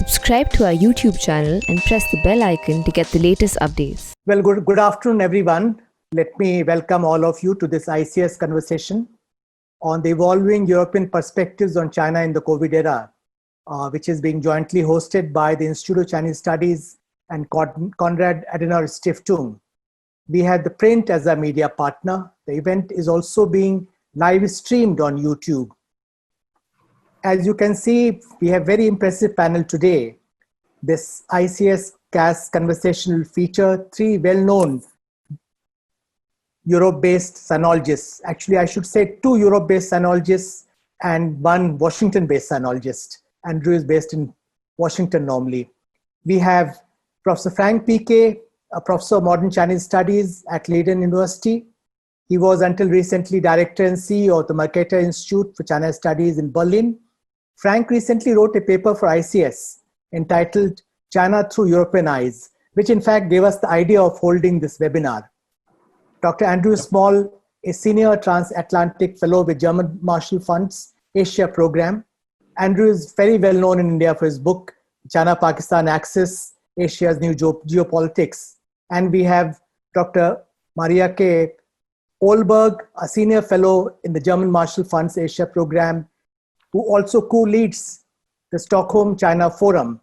Subscribe to our YouTube channel and press the bell icon to get the latest updates. Well, good afternoon, everyone. Let me welcome all of you to this ICS conversation on the evolving European perspectives on China in the COVID era, which is being jointly hosted by the Institute of Chinese Studies and Konrad Adenauer Stiftung. We have the print as a media partner. The event is also being live streamed on YouTube. As you can see, we have very impressive panel today. This ICS CAS conversation will feature three well-known Europe-based sinologists. Actually, I should say two Europe-based sinologists and one Washington-based sinologist. Andrew is based in Washington normally. We have Professor Frank Piquet, a professor of modern Chinese studies at Leiden University. He was until recently director and CEO of the Mercator Institute for China Studies in Berlin. Frank recently wrote a paper for ICS entitled China Through European Eyes, which in fact gave us the idea of holding this webinar. Dr. Andrew Small, a senior transatlantic fellow with German Marshall Fund's Asia program. Andrew is very well known in India for his book, China-Pakistan Axis, Asia's New Geopolitics. And we have Dr. Maria K. Olberg, a senior fellow in the German Marshall Fund's Asia program, who also co-leads the Stockholm China Forum.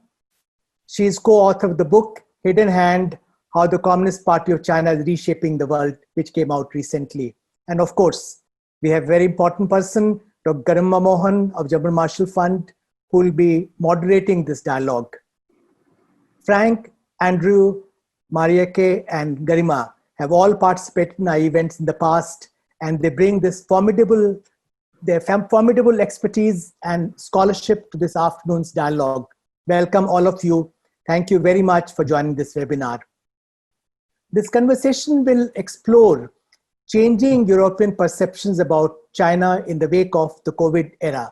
She is co-author of the book, Hidden Hand, How the Communist Party of China is Reshaping the World, which came out recently. And of course, we have a very important person, Dr. Garima Mohan of German Marshall Fund, who will be moderating this dialogue. Frank, Andrew, Maria K. and Garima have all participated in our events in the past, and they bring this formidable expertise and scholarship to this afternoon's dialogue. Welcome all of you. Thank you very much for joining this webinar. This conversation will explore changing European perceptions about China in the wake of the COVID era.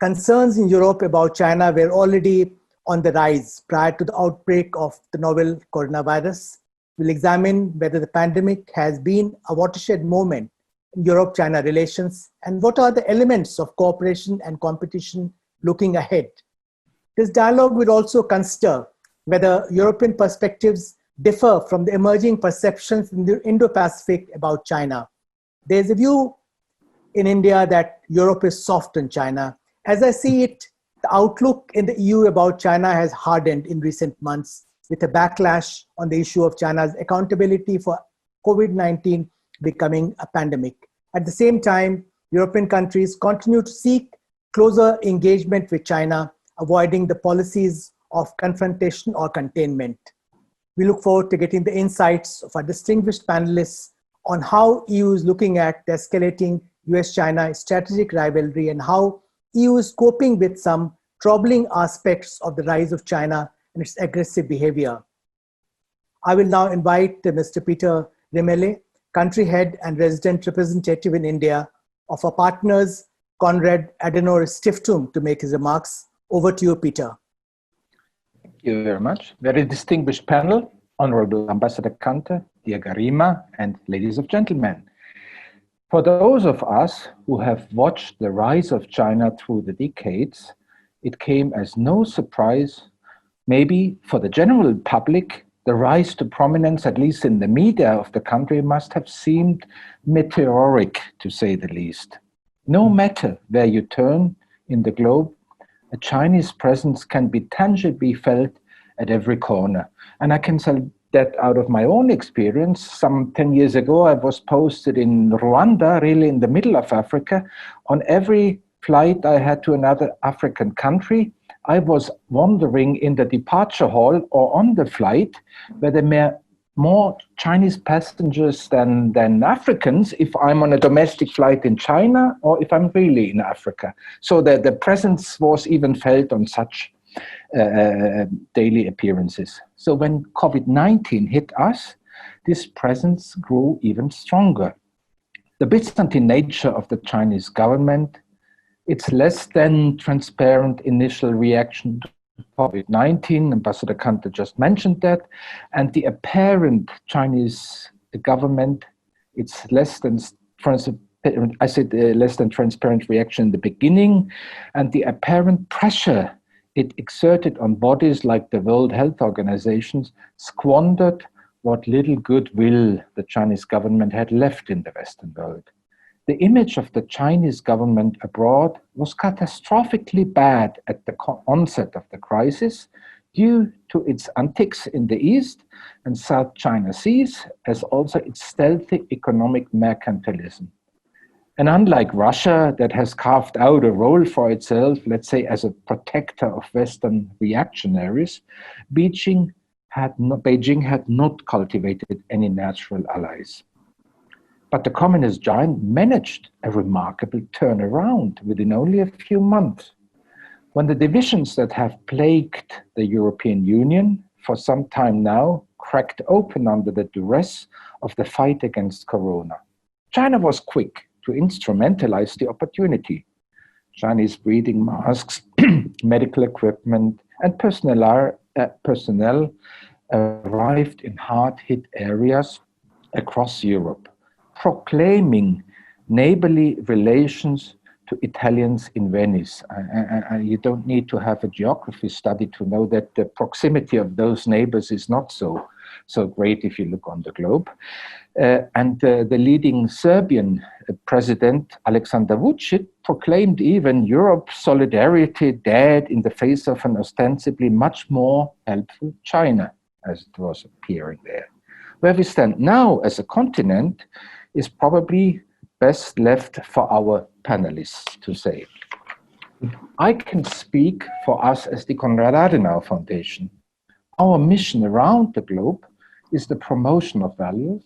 Concerns in Europe about China were already on the rise prior to the outbreak of the novel coronavirus. We'll examine whether the pandemic has been a watershed moment in Europe-China relations and what are the elements of cooperation and competition looking ahead. This dialogue will also consider whether European perspectives differ from the emerging perceptions in the Indo-Pacific about China. There's a view in India that Europe is soft on China. As I see it, the outlook in the EU about China has hardened in recent months with a backlash on the issue of China's accountability for COVID-19 becoming a pandemic. At the same time, European countries continue to seek closer engagement with China, avoiding the policies of confrontation or containment. We look forward to getting the insights of our distinguished panelists on how EU is looking at the escalating US-China strategic rivalry and how EU is coping with some troubling aspects of the rise of China and its aggressive behavior. I will now invite Mr. Peter Remele, country head and resident representative in India of our partners, Konrad Adenauer Stiftung, to make his remarks. Over to you, Peter. Thank you very much. Very distinguished panel, Honorable Ambassador Kante, dear Garima, and ladies and gentlemen. For those of us who have watched the rise of China through the decades, it came as no surprise, maybe for the general public, the rise to prominence, at least in the media of the country, must have seemed meteoric, to say the least. No matter where you turn in the globe, a Chinese presence can be tangibly felt at every corner. And I can say that out of my own experience. Some 10 years ago, I was posted in Rwanda, really in the middle of Africa. On every flight I had to another African country, I was wondering in the departure hall or on the flight whether there were more Chinese passengers than Africans if I'm on a domestic flight in China or if I'm really in Africa. So the presence was even felt on such daily appearances. So when COVID-19 hit us, this presence grew even stronger. The Byzantine nature of the Chinese government, its less than transparent initial reaction to COVID-19, Ambassador Kante just mentioned that, and the apparent Chinese government, its less than transparent reaction in the beginning, and the apparent pressure it exerted on bodies like the World Health Organization squandered what little goodwill the Chinese government had left in the Western world. The image of the Chinese government abroad was catastrophically bad at the onset of the crisis due to its antics in the East and South China Seas, as also its stealthy economic mercantilism. And unlike Russia, that has carved out a role for itself, let's say, as a protector of Western reactionaries, Beijing had not cultivated any natural allies. But the communist giant managed a remarkable turnaround within only a few months. When the divisions that have plagued the European Union for some time now cracked open under the duress of the fight against Corona, China was quick to instrumentalize the opportunity. Chinese breathing masks, medical equipment, and personnel arrived in hard-hit areas across Europe, proclaiming neighborly relations to Italians in Venice. You don't need to have a geography study to know that the proximity of those neighbors is not so great if you look on the globe. The leading Serbian president, Aleksandar Vučić, proclaimed even Europe's solidarity dead in the face of an ostensibly much more helpful China, as it was appearing there. Where we stand now as a continent is probably best left for our panelists to say. I can speak for us as the Konrad Adenauer Foundation. Our mission around the globe is the promotion of values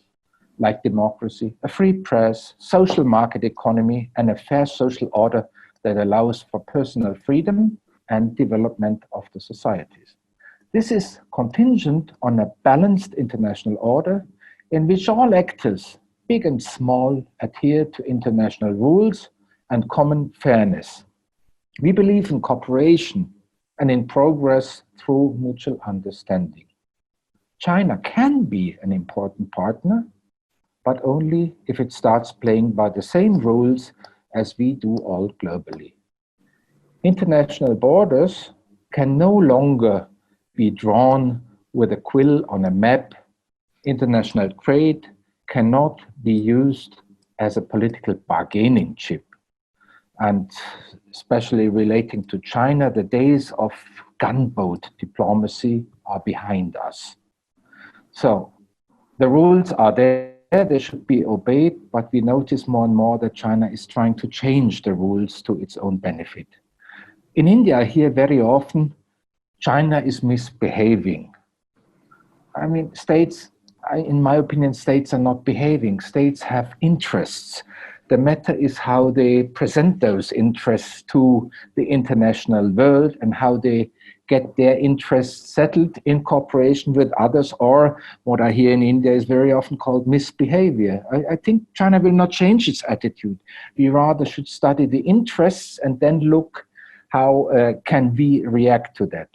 like democracy, a free press, social market economy, and a fair social order that allows for personal freedom and development of the societies. This is contingent on a balanced international order in which all actors, big and small, adhere to international rules and common fairness. We believe in cooperation and in progress through mutual understanding. China can be an important partner, but only if it starts playing by the same rules as we do all globally. International borders can no longer be drawn with a quill on a map. International trade cannot be used as a political bargaining chip. And especially relating to China, the days of gunboat diplomacy are behind us. So the rules are there, they should be obeyed, but we notice more and more that China is trying to change the rules to its own benefit. In India, I hear very often, China is misbehaving. I mean, in my opinion, states are not behaving. States have interests. The matter is how they present those interests to the international world and how they get their interests settled in cooperation with others, or what I hear in India is very often called misbehavior. I think China will not change its attitude. We rather should study the interests and then look how can we react to that.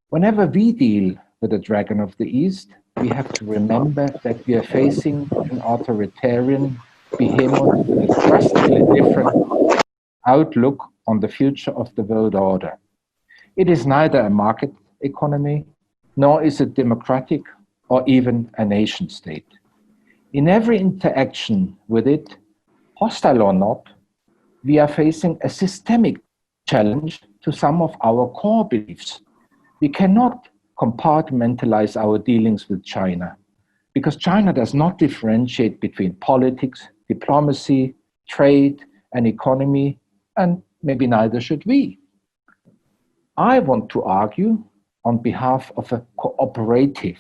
Whenever we deal with the dragon of the East, we have to remember that we are facing an authoritarian behemoth with a drastically different outlook on the future of the world order. It is neither a market economy, nor is it democratic or even a nation state. In every interaction with it, hostile or not, we are facing a systemic challenge to some of our core beliefs. We cannot compartmentalize our dealings with China because China does not differentiate between politics, diplomacy, trade, and economy, and maybe neither should we. I want to argue on behalf of a cooperative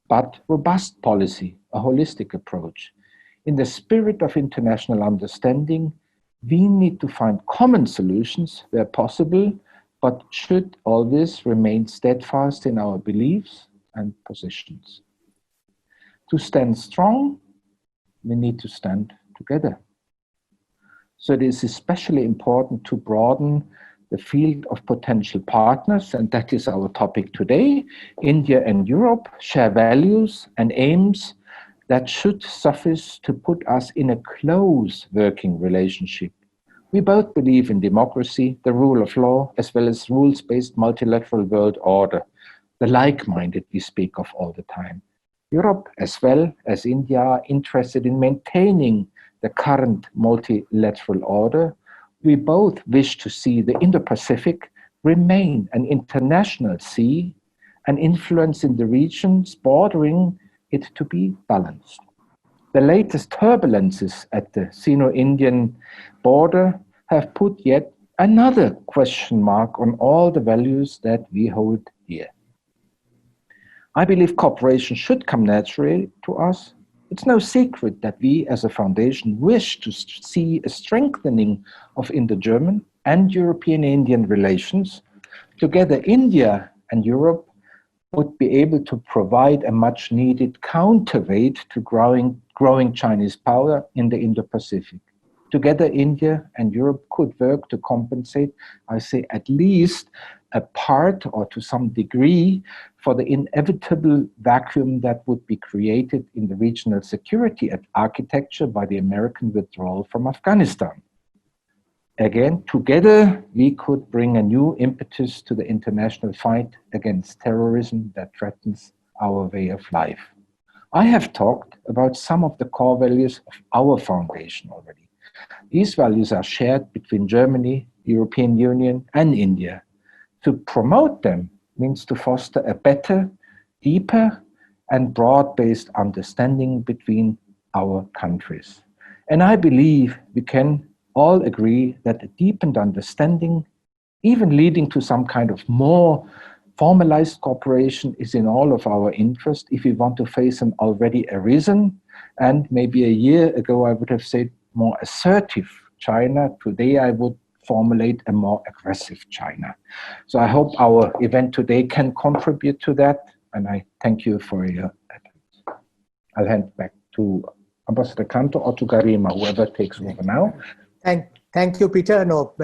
but robust policy, a holistic approach. In the spirit of international understanding, we need to find common solutions where possible, but should always remain steadfast in our beliefs and positions. To stand strong, we need to stand together. So it is especially important to broaden the field of potential partners, and that is our topic today. India and Europe share values and aims that should suffice to put us in a close working relationship We both believe in democracy, the rule of law, as well as rules-based multilateral world order, the like-minded we speak of all the time. Europe, as well as India, are interested in maintaining the current multilateral order. We both wish to see the Indo-Pacific remain an international sea, and influence in the regions bordering it to be balanced. The latest turbulences at the Sino-Indian border have put yet another question mark on all the values that we hold dear. I believe cooperation should come naturally to us. It's no secret that we as a foundation wish to see a strengthening of Indo-German and European-Indian relations. Together, India and Europe would be able to provide a much-needed counterweight to growing Chinese power in the Indo-Pacific. Together, India and Europe could work to compensate, I say, at least a part or to some degree for the inevitable vacuum that would be created in the regional security architecture by the American withdrawal from Afghanistan. Again, together, we could bring a new impetus to the international fight against terrorism that threatens our way of life. I have talked about some of the core values of our foundation already. These values are shared between Germany, the European Union, and India. To promote them means to foster a better, deeper, and broad-based understanding between our countries. And I believe we can all agree that a deepened understanding, even leading to some kind of more formalized cooperation, is in all of our interest if we want to face an already arisen, and maybe a year ago I would have said more assertive China. Today I would formulate a more aggressive China. So I hope our event today can contribute to that, and I thank you for your attendance. I'll hand back to Ambassador Kantor or to Garima, whoever takes over now. Thank you, Peter. No,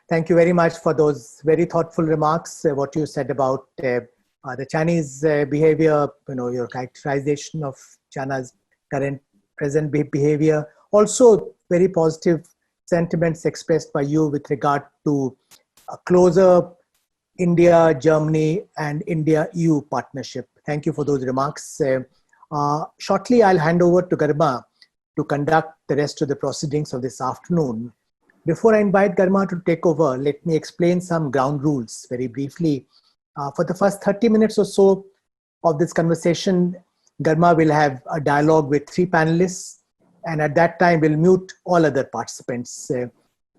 thank you very much for those very thoughtful remarks. What you said about the Chinese behavior, your characterization of China's present behavior. Also, very positive sentiments expressed by you with regard to a closer India, Germany, and India-EU partnership. Thank you for those remarks. Shortly, I'll hand over to Garima to conduct the rest of the proceedings of this afternoon. Before I invite Garima to take over, let me explain some ground rules very briefly. For the first 30 minutes or so of this conversation, Garima will have a dialogue with 3 panelists, and at that time we'll mute all other participants.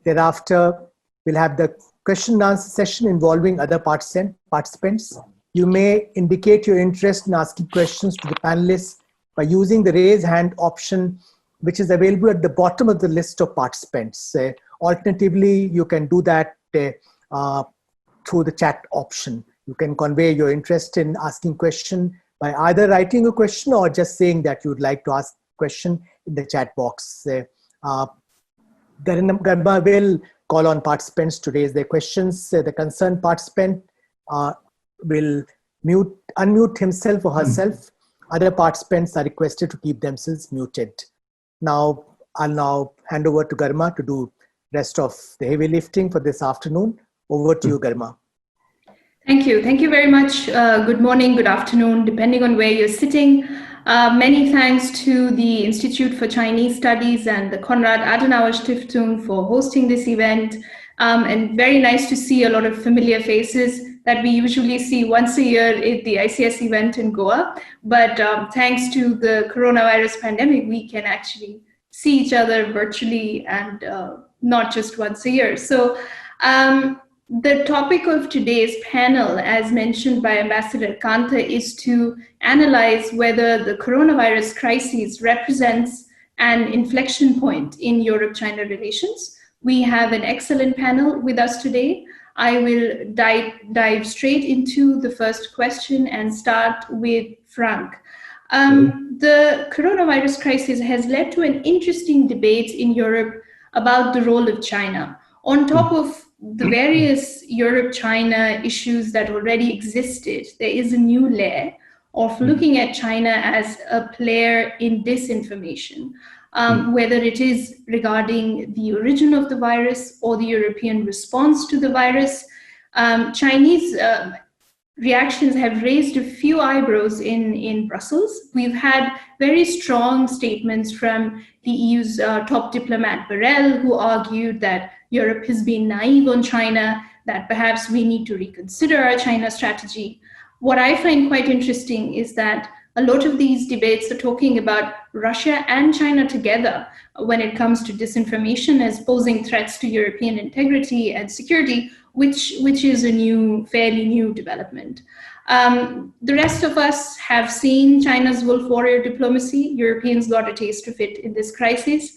Thereafter, we'll have the question and answer session involving other participants. You may indicate your interest in asking questions to the panelists by using the raise hand option, which is available at the bottom of the list of participants. Alternatively, you can do that through the chat option. You can convey your interest in asking question by either writing a question or just saying that you would like to ask a question in the chat box. Garima will call on participants to raise their questions. The concerned participant will unmute himself or herself. Other participants are requested to keep themselves muted. Now, I'll hand over to Garima to do rest of the heavy lifting for this afternoon. Over to you, Garima. Thank you. Thank you very much. Good morning, good afternoon, depending on where you're sitting. Many thanks to the Institute for Chinese Studies and the Konrad Adenauer Stiftung for hosting this event. And very nice to see a lot of familiar faces that we usually see once a year at the ICS event in Goa. But thanks to the coronavirus pandemic, we can actually see each other virtually and not just once a year. So the topic of today's panel, as mentioned by Ambassador Kanta, is to analyze whether the coronavirus crisis represents an inflection point in Europe-China relations. We have an excellent panel with us today. I will dive straight into the first question and start with Frank. The coronavirus crisis has led to an interesting debate in Europe about the role of China. On top of the various Europe-China issues that already existed, there is a new layer of looking at China as a player in disinformation. whether it is regarding the origin of the virus or the European response to the virus. Chinese reactions have raised a few eyebrows in Brussels. We've had very strong statements from the EU's top diplomat Borrell, who argued that Europe has been naive on China, that perhaps we need to reconsider our China strategy. What I find quite interesting is that a lot of these debates are talking about Russia and China together when it comes to disinformation as posing threats to European integrity and security, which is a fairly new development. The rest of us have seen China's wolf warrior diplomacy. Europeans got a taste of it in this crisis.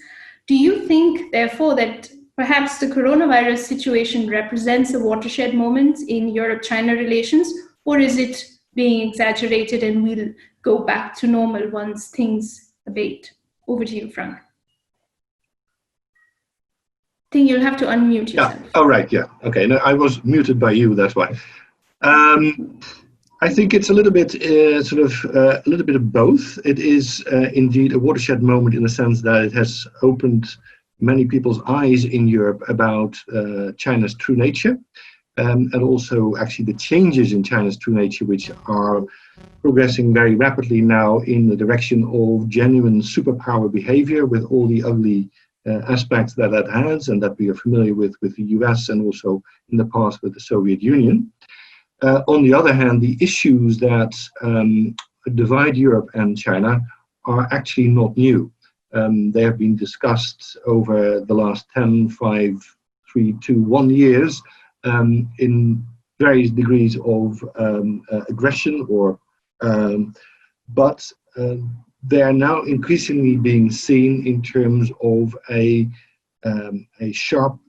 Do you think, therefore, that perhaps the coronavirus situation represents a watershed moment in Europe-China relations, or is it being exaggerated and we'll go back to normal once things abate? Over to you, Frank. I think you'll have to unmute yourself. Yeah. Oh, right. Yeah. Okay. No, I was muted by you. That's why. I think it's a little bit a little bit of both. It is indeed a watershed moment in the sense that it has opened many people's eyes in Europe about China's true nature. And also actually the changes in China's true nature, which are progressing very rapidly now in the direction of genuine superpower behavior with all the ugly aspects that has and that we are familiar with the US and also in the past with the Soviet Union. On the other hand, the issues that divide Europe and China are actually not new. They have been discussed over the last 10, 5, 3, 2, 1 years in various degrees of aggression, but they are now increasingly being seen in terms of a sharp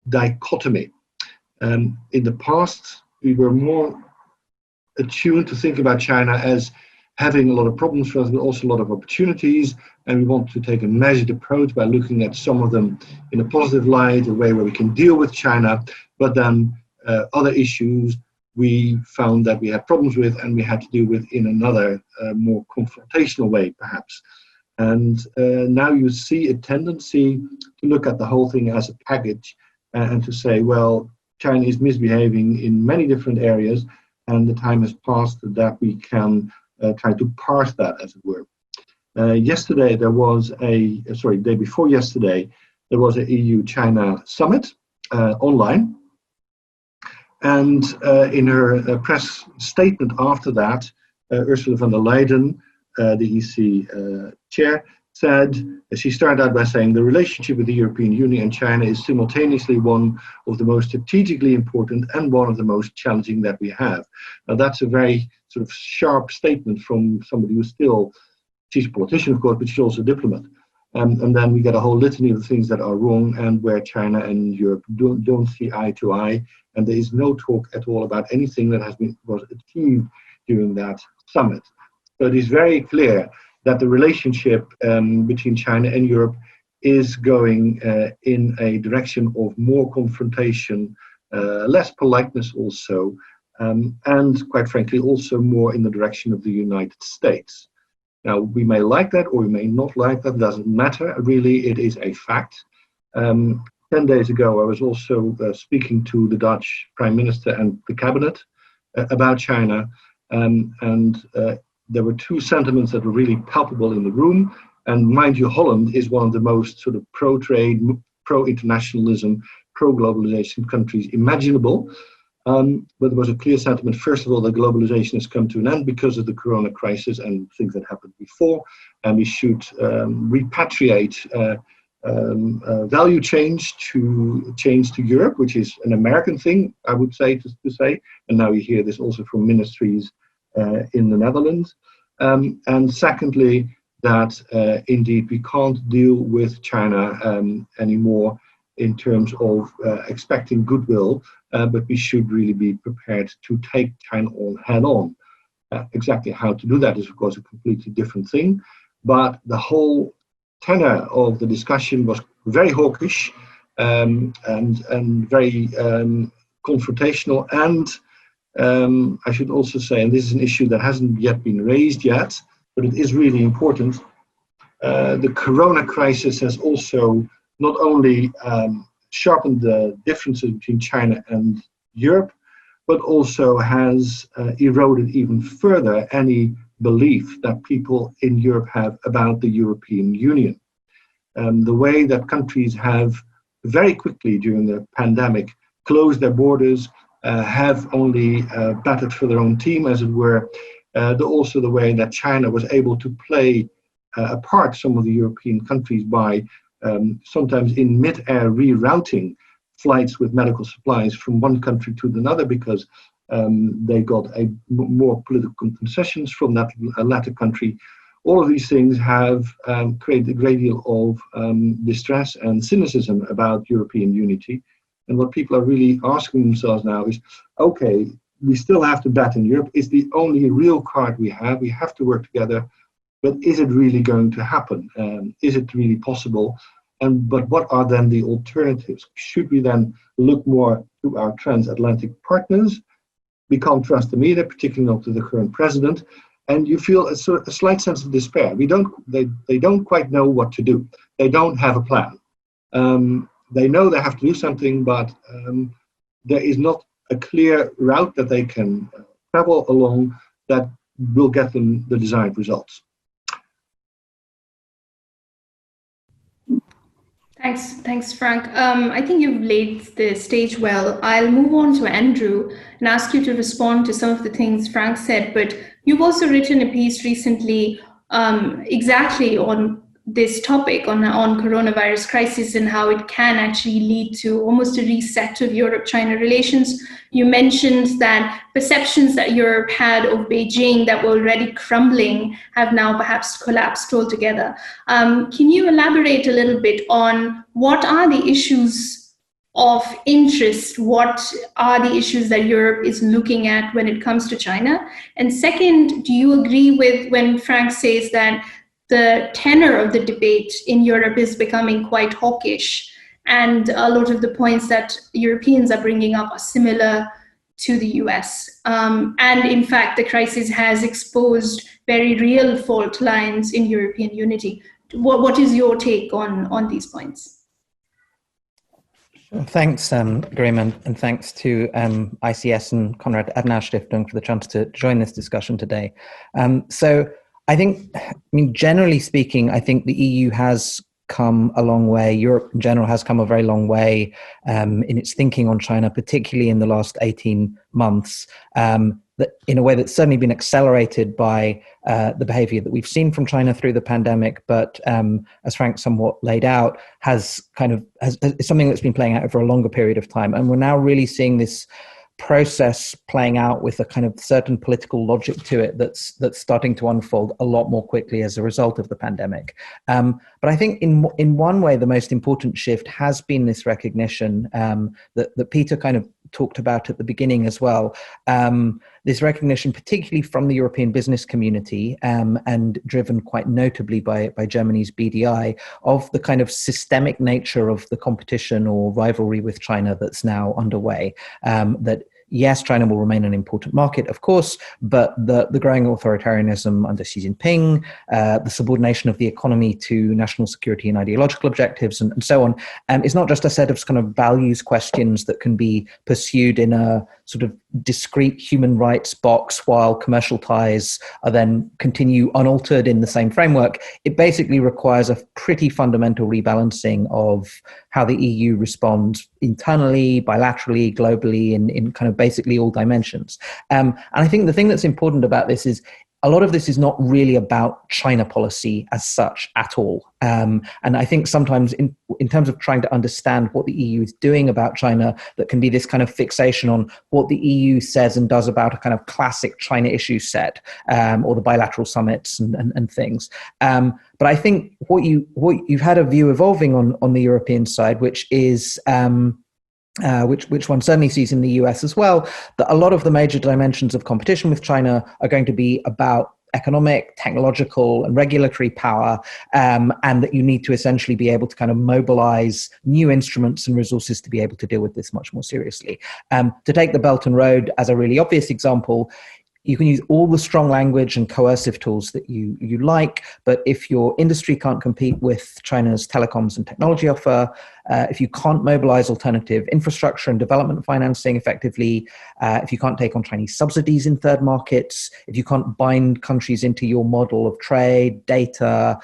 dichotomy. In the past, we were more attuned to think about China as having a lot of problems for us, but also a lot of opportunities. And we want to take a measured approach by looking at some of them in a positive light, a way where we can deal with China. But then other issues we found that we had problems with and we had to deal with in another more confrontational way, perhaps. And now you see a tendency to look at the whole thing as a package and to say, well, China is misbehaving in many different areas, and the time has passed that we can try to parse that, as it were. Yesterday, there was day before yesterday, there was a EU-China summit online. And in her press statement after that, Ursula von der Leyen, the EC chair, she started out by saying the relationship with the European Union and China is simultaneously one of the most strategically important and one of the most challenging that we have. Now that's a very sort of sharp statement from somebody who's still, she's a politician of course, but she's also a diplomat. And then we get a whole litany of things that are wrong and where China and Europe don't see eye to eye. And there is no talk at all about anything that was achieved during that summit. So it is very clear that the relationship between China and Europe is going in a direction of more confrontation, less politeness also, and quite frankly also more in the direction of the United States. Now, we may like that or we may not like that, it doesn't matter, really, it is a fact. 10 days ago, I was also speaking to the Dutch Prime Minister and the Cabinet about China, and there were two sentiments that were really palpable in the room. And mind you, Holland is one of the most sort of pro-trade, pro-internationalism, pro-globalization countries imaginable. But there was a clear sentiment, first of all, that globalization has come to an end because of the corona crisis and things that happened before. And we should repatriate value change to Europe, which is an American thing, I would say, to say. And now you hear this also from ministries in the Netherlands. And secondly, that indeed we can't deal with China anymore in terms of expecting goodwill, but we should really be prepared to take China on head on. Exactly how to do that is, of course, a completely different thing. But the whole tenor of the discussion was very hawkish and very confrontational. And I should also say, and this is an issue that hasn't yet been raised yet, but it is really important, the corona crisis has also not only sharpened the differences between China and Europe, but also has eroded even further any belief that people in Europe have about the European Union. The way that countries have very quickly during the pandemic closed their borders, have only batted for their own team, as it were. Also the way that China was able to play apart some of the European countries by sometimes in mid-air rerouting flights with medical supplies from one country to another because they got more political concessions from that latter country. All of these things have created a great deal of distress and cynicism about European unity. And what people are really asking themselves now is, okay, we still have to bet in Europe. It's the only real card we have. We have to work together. But is it really going to happen? Is it really possible? But what are then the alternatives? Should we then look more to our transatlantic partners? We can't trust them either, particularly not to the current president. And you feel a slight sense of despair. They don't quite know what to do. They don't have a plan. They know they have to do something, but there is not a clear route that they can travel along that will get them the desired results. Thanks, Frank. I think you've laid the stage well. I'll move on to Andrew and ask you to respond to some of the things Frank said, but you've also written a piece recently exactly on this topic, on coronavirus crisis and how it can actually lead to almost a reset of Europe-China relations. You mentioned that perceptions that Europe had of Beijing that were already crumbling have now perhaps collapsed altogether. Can you elaborate a little bit on what are the issues of interest? What are the issues that Europe is looking at when it comes to China? And second, do you agree with when Frank says that the tenor of the debate in Europe is becoming quite hawkish, and a lot of the points that Europeans are bringing up are similar to the US? And in fact, the crisis has exposed very real fault lines in European unity. What is your take on these points? Thanks, Garima, and thanks to ICS and Konrad Adenauer Stiftung for the chance to join this discussion today. So I think, generally speaking, I think the EU has come a long way. Europe in general has come a very long way in its thinking on China, particularly in the last 18 months, that in a way that's certainly been accelerated by the behavior that we've seen from China through the pandemic, but as Frank somewhat laid out, is something that's been playing out over a longer period of time. And we're now really seeing this process playing out with a kind of certain political logic to it that's starting to unfold a lot more quickly as a result of the pandemic. But I think in one way, the most important shift has been this recognition that Peter kind of talked about at the beginning as well. This recognition, particularly from the European business community, and driven quite notably by Germany's BDI, of the kind of systemic nature of the competition or rivalry with China that's now underway. That yes, China will remain an important market, of course, but the growing authoritarianism under Xi Jinping, the subordination of the economy to national security and ideological objectives, and so on, is not just a set of kind of values questions that can be pursued in a sort of discrete human rights box while commercial ties are then continue unaltered in the same framework. It basically requires a pretty fundamental rebalancing of how the EU responds internally, bilaterally, globally, in kind of basically all dimensions. And I think the thing that's important about this is a lot of this is not really about China policy as such at all. And I think sometimes in terms of trying to understand what the EU is doing about China, that can be this kind of fixation on what the EU says and does about a kind of classic China issue set, or the bilateral summits and things. But I think what you've had a view evolving on the European side, which is which one certainly sees in the US as well, that a lot of the major dimensions of competition with China are going to be about economic, technological, and regulatory power, and that you need to essentially be able to kind of mobilize new instruments and resources to be able to deal with this much more seriously. To take the Belt and Road as a really obvious example, you can use all the strong language and coercive tools that you like, but if your industry can't compete with China's telecoms and technology offer, if you can't mobilize alternative infrastructure and development financing effectively, if you can't take on Chinese subsidies in third markets, if you can't bind countries into your model of trade, data,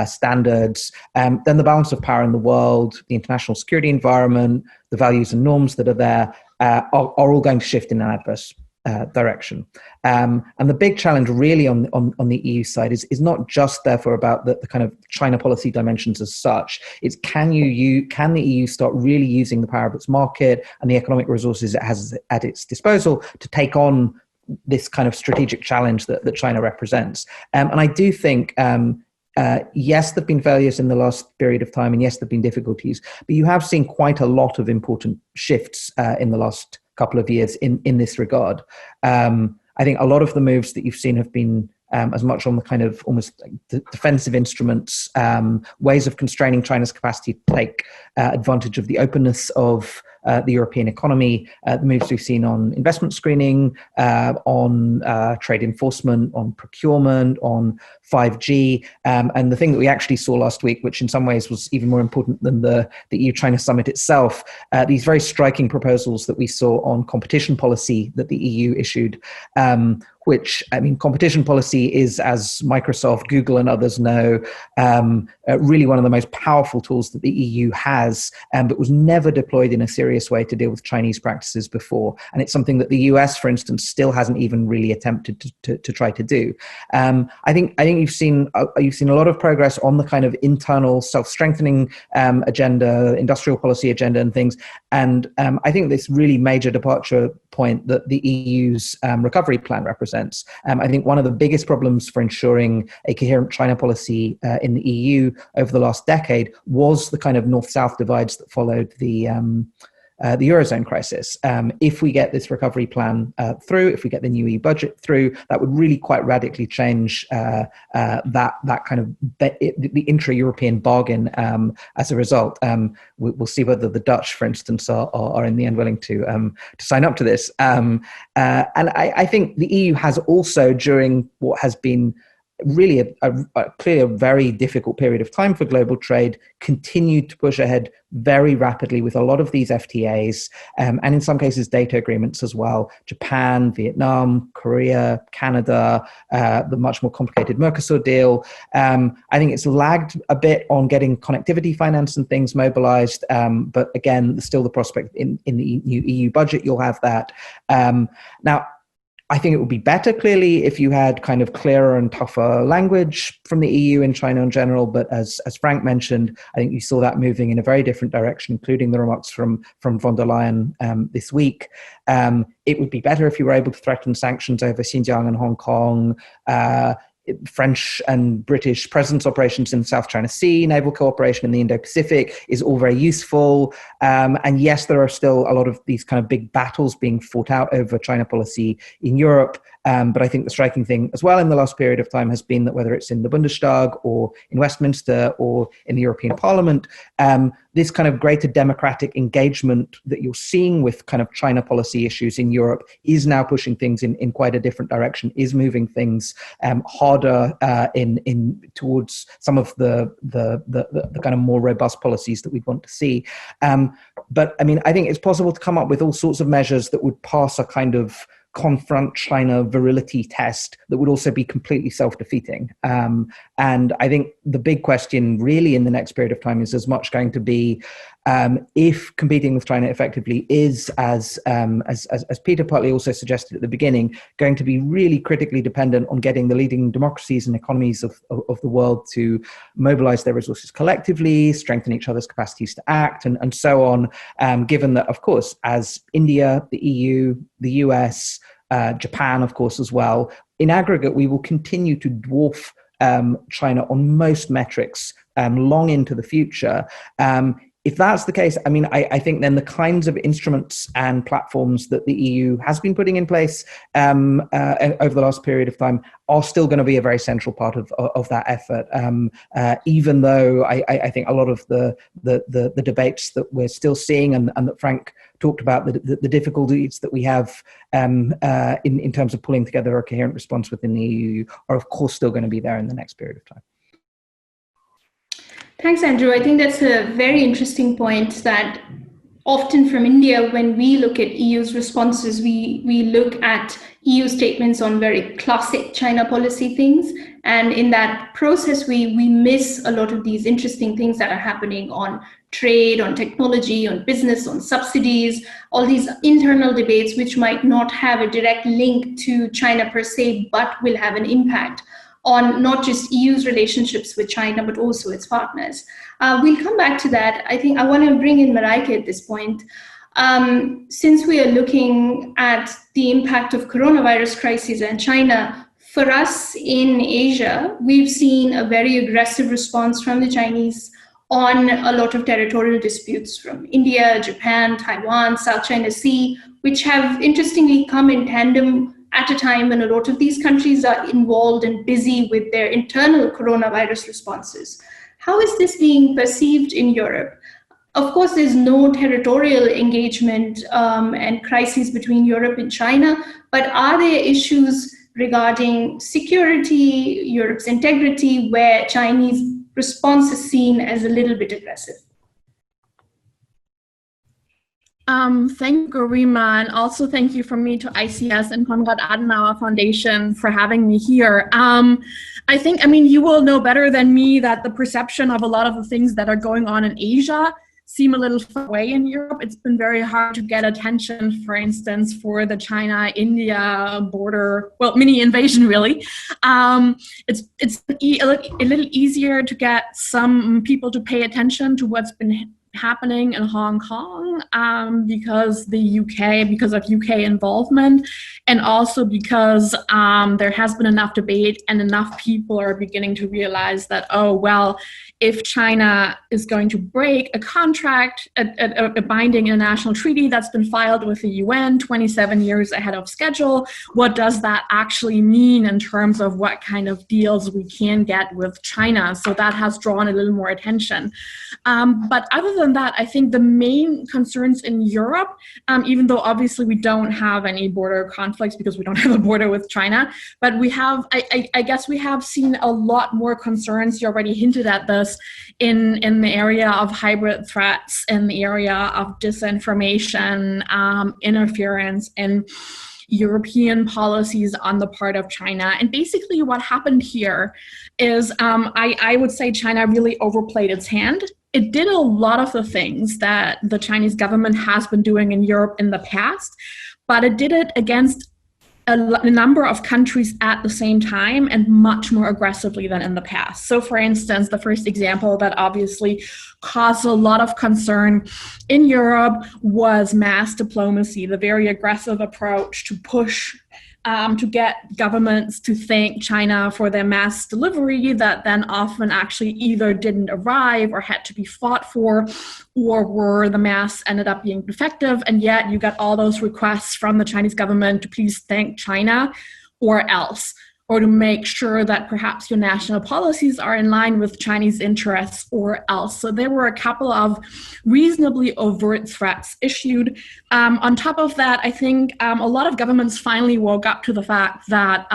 standards, then the balance of power in the world, the international security environment, the values and norms that are there are all going to shift in an adverse direction. And the big challenge really on the EU side is not just therefore about the kind of China policy dimensions as such. It's can the EU start really using the power of its market and the economic resources it has at its disposal to take on this kind of strategic challenge that China represents. And I do think, yes, there have been failures in the last period of time, and yes, there have been difficulties, but you have seen quite a lot of important shifts in the last couple of years in this regard. I think a lot of the moves that you've seen have been as much on the kind of almost like defensive instruments, ways of constraining China's capacity to take advantage of the openness of the European economy, the moves we've seen on investment screening, on trade enforcement, on procurement, on 5G, and the thing that we actually saw last week, which in some ways was even more important than the EU-China summit itself, these very striking proposals that we saw on competition policy that the EU issued, which, I mean, competition policy is, as Microsoft, Google, and others know, really one of the most powerful tools that the EU has, but was never deployed in a serious way to deal with Chinese practices before. And it's something that the US, for instance, still hasn't even really attempted to try to do. I think you've seen a lot of progress on the kind of internal self-strengthening agenda, industrial policy agenda, and things. And I think this really major departure point that the EU's recovery plan represents. I think one of the biggest problems for ensuring a coherent China policy in the EU over the last decade was the kind of north-south divides that followed the Eurozone crisis. If we get this recovery plan through, if we get the new EU budget through, that would really quite radically change that kind of the intra-European bargain as a result. We'll see whether the Dutch, for instance, are in the end willing to sign up to this. And I think the EU has also, during what has been really a clear, very difficult period of time for global trade, continued to push ahead very rapidly with a lot of these FTAs, and in some cases data agreements as well. Japan, Vietnam, Korea, Canada, the much more complicated Mercosur deal. I think it's lagged a bit on getting connectivity finance and things mobilized, but again, still the prospect in the new EU budget, you'll have that. Now, I think it would be better, clearly, if you had kind of clearer and tougher language from the EU and China in general. But as Frank mentioned, I think you saw that moving in a very different direction, including the remarks from von der Leyen this week. It would be better if you were able to threaten sanctions over Xinjiang and Hong Kong, French and British presence operations in the South China Sea, naval cooperation in the Indo-Pacific is all very useful. And yes, there are still a lot of these kind of big battles being fought out over China policy in Europe. But I think the striking thing as well in the last period of time has been that whether it's in the Bundestag or in Westminster or in the European Parliament, this kind of greater democratic engagement that you're seeing with kind of China policy issues in Europe is now pushing things in quite a different direction, is moving things harder in towards some of the kind of more robust policies that we'd want to see. But I mean, I think it's possible to come up with all sorts of measures that would pass a kind of confront China virility test that would also be completely self-defeating. And I think the big question really in the next period of time is as much going to be if competing with China effectively is, as Peter partly also suggested at the beginning, going to be really critically dependent on getting the leading democracies and economies of the world to mobilize their resources collectively, strengthen each other's capacities to act, and so on, given that, of course, as India, the EU, the US, Japan, of course, as well, in aggregate, we will continue to dwarf China on most metrics long into the future. if that's the case, I mean, I think then the kinds of instruments and platforms that the EU has been putting in place over the last period of time are still going to be a very central part of that effort. Even though I think a lot of the debates that we're still seeing and that Frank talked about, the difficulties that we have in terms of pulling together a coherent response within the EU are of course still going to be there in the next period of time. Thanks, Andrew. I think that's a very interesting point, that often from India, when we look at EU's responses, we look at EU statements on very classic China policy things. And in that process, we miss a lot of these interesting things that are happening on trade, on technology, on business, on subsidies, all these internal debates, which might not have a direct link to China per se, but will have an impact on not just EU's relationships with China, but also its partners. We'll come back to that. I think I want to bring in Mareike at this point. Since we are looking at the impact of coronavirus crisis and China, for us in Asia, we've seen a very aggressive response from the Chinese on a lot of territorial disputes from India, Japan, Taiwan, South China Sea, which have interestingly come in tandem at a time when a lot of these countries are involved and busy with their internal coronavirus responses. How is this being perceived in Europe? Of course, there's no territorial engagement and crises between Europe and China, but are there issues regarding security, Europe's integrity, where Chinese response is seen as a little bit aggressive? Thank you, Garima, and also thank you from me to ICS and Konrad Adenauer Foundation for having me here. I think, you will know better than me that the perception of a lot of the things that are going on in Asia seem a little far away in Europe. It's been very hard to get attention, for instance, for the China-India border, well, mini invasion, really. It's a little easier to get some people to pay attention to what's been happening in Hong Kong because of UK involvement, and also because there has been enough debate and enough people are beginning to realize that, oh, well, if China is going to break a contract, a binding international treaty that's been filed with the UN 27 years ahead of schedule, what does that actually mean in terms of what kind of deals we can get with China? So that has drawn a little more attention. But other than that, I think the main concerns in Europe, even though obviously we don't have any border conflicts because we don't have a border with China, but we have, I guess we have seen a lot more concerns. You already hinted at this in the area of hybrid threats, in the area of disinformation, interference, and European policies on the part of China. And basically what happened here is I would say China really overplayed its hand. It did a lot of the things that the Chinese government has been doing in Europe in the past, but it did it against a number of countries at the same time and much more aggressively than in the past. So for instance, the first example that obviously caused a lot of concern in Europe was mass diplomacy, the very aggressive approach to push to get governments to thank China for their mass delivery that then often actually either didn't arrive or had to be fought for, or were the mass ended up being defective. And yet you got all those requests from the Chinese government to please thank China or else, or to make sure that perhaps your national policies are in line with Chinese interests or else. So there were a couple of reasonably overt threats issued. On top of that, I think a lot of governments finally woke up to the fact that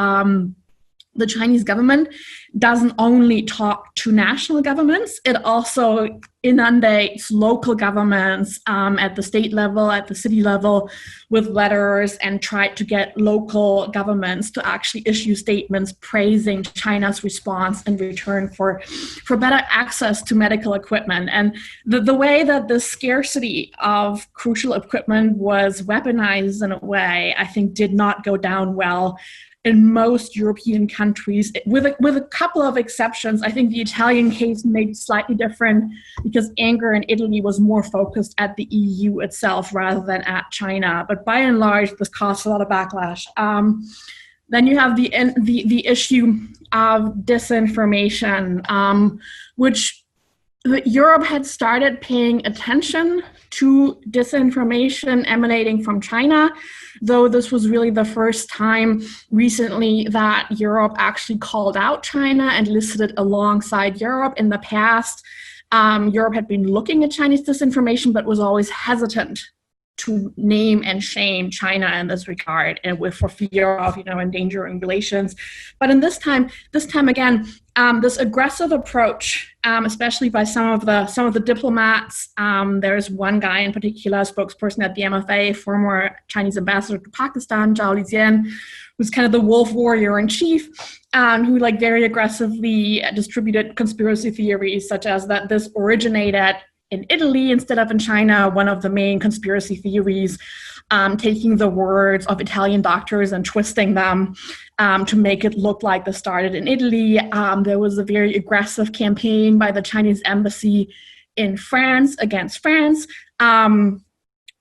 the Chinese government doesn't only talk to national governments, it also inundates local governments at the state level, at the city level, with letters, and tried to get local governments to actually issue statements praising China's response in return for better access to medical equipment. And the way that the scarcity of crucial equipment was weaponized in a way, I think did not go down well in most European countries, with a couple of exceptions. I think the Italian case made slightly different because anger in Italy was more focused at the EU itself rather than at China. But by and large, this caused a lot of backlash. Then you have the issue of disinformation, which Europe had started paying attention to disinformation emanating from China, though this was really the first time recently that Europe actually called out China and listed it alongside Europe. In the past, Europe had been looking at Chinese disinformation, but was always hesitant to name and shame China in this regard, and for fear of endangering relations. But in this time again, this aggressive approach, especially by some of the diplomats. There's one guy in particular, spokesperson at the MFA, former Chinese ambassador to Pakistan, Zhao Lijian, who's kind of the wolf warrior in chief, who very aggressively distributed conspiracy theories, such as that this originated in Italy instead of in China. One of the main conspiracy theories, taking the words of Italian doctors and twisting them to make it look like this started in Italy. There was a very aggressive campaign by the Chinese embassy in France against France,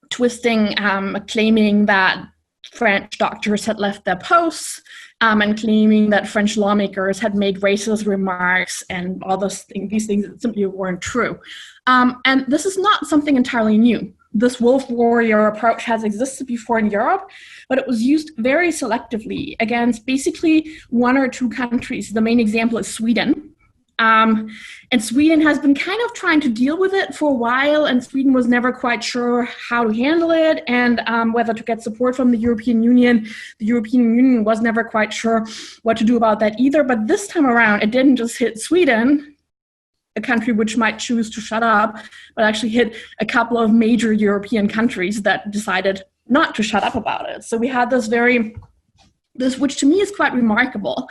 twisting, claiming that French doctors had left their posts, and claiming that French lawmakers had made racist remarks, and all these things simply weren't true. And this is not something entirely new. This wolf warrior approach has existed before in Europe, but it was used very selectively against basically one or two countries. The main example is Sweden. And Sweden has been kind of trying to deal with it for a while, and Sweden was never quite sure how to handle it and whether to get support from the European Union. The European Union was never quite sure what to do about that either. But this time around, it didn't just hit Sweden, a country which might choose to shut up, but actually hit a couple of major European countries that decided not to shut up about it. So we had this, which to me is quite remarkable,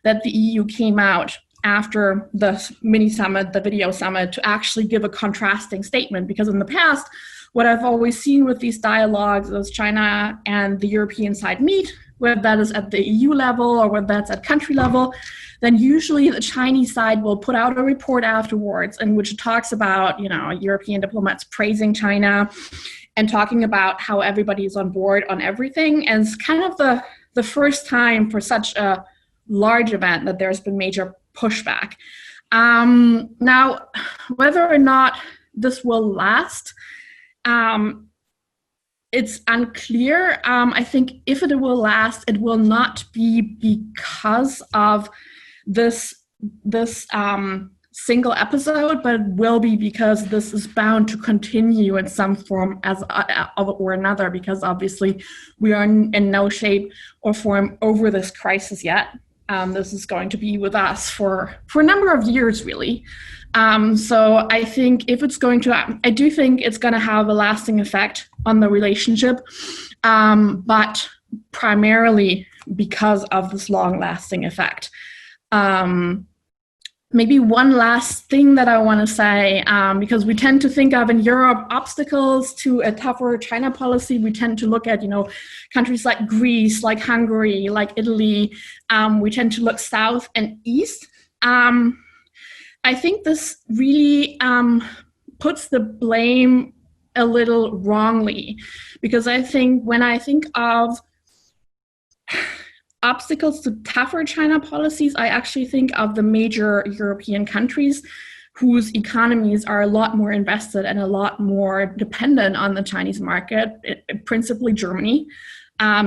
that the EU came out after the mini summit, the video summit, to actually give a contrasting statement. Because in the past, what I've always seen with these dialogues is China and the European side meet, whether that is at the EU level or whether that's at country level, then usually the Chinese side will put out a report afterwards in which it talks about, European diplomats praising China and talking about how everybody is on board on everything. And it's kind of the first time for such a large event that there's been major pushback. Now, whether or not this will last, it's unclear. I think if it will last, it will not be because of this single episode, but it will be because this is bound to continue in some form or another, because obviously we are in no shape or form over this crisis yet. This is going to be with us for a number of years, really. So I think I do think it's going to have a lasting effect on the relationship, but primarily because of this long-lasting effect. Maybe one last thing that I want to say, because we tend to think of in Europe obstacles to a tougher China policy. We tend to look at, countries like Greece, like Hungary, like Italy. We tend to look south and east. I think this really puts the blame a little wrongly, because I think when I think of obstacles to tougher China policies, I actually think of the major European countries whose economies are a lot more invested and a lot more dependent on the Chinese market, principally Germany.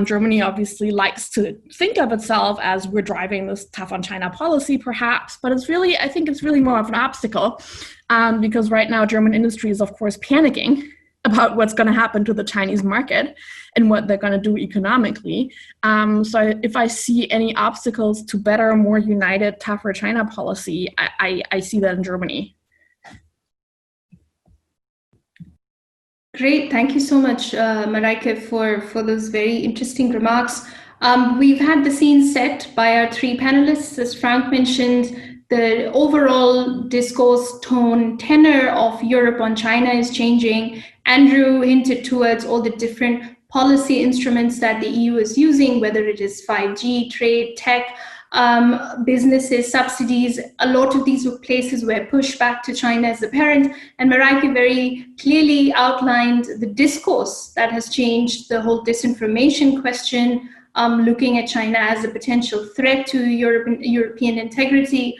Germany obviously likes to think of itself as we're driving this tough on China policy, perhaps, but I think it's really more of an obstacle, because right now German industry is, of course, panicking about what's going to happen to the Chinese market and what they're going to do economically. So if I see any obstacles to better, more united, tougher China policy, I see that in Germany. Great. Thank you so much, Mareike, for those very interesting remarks. We've had the scene set by our three panelists. As Frank mentioned, the overall discourse tone, tenor of Europe on China is changing. Andrew hinted towards all the different policy instruments that the EU is using, whether it is 5G, trade, tech, businesses, subsidies. A lot of these were places where pushback to China is apparent. And Mareike very clearly outlined the discourse that has changed, the whole disinformation question, looking at China as a potential threat to European integrity,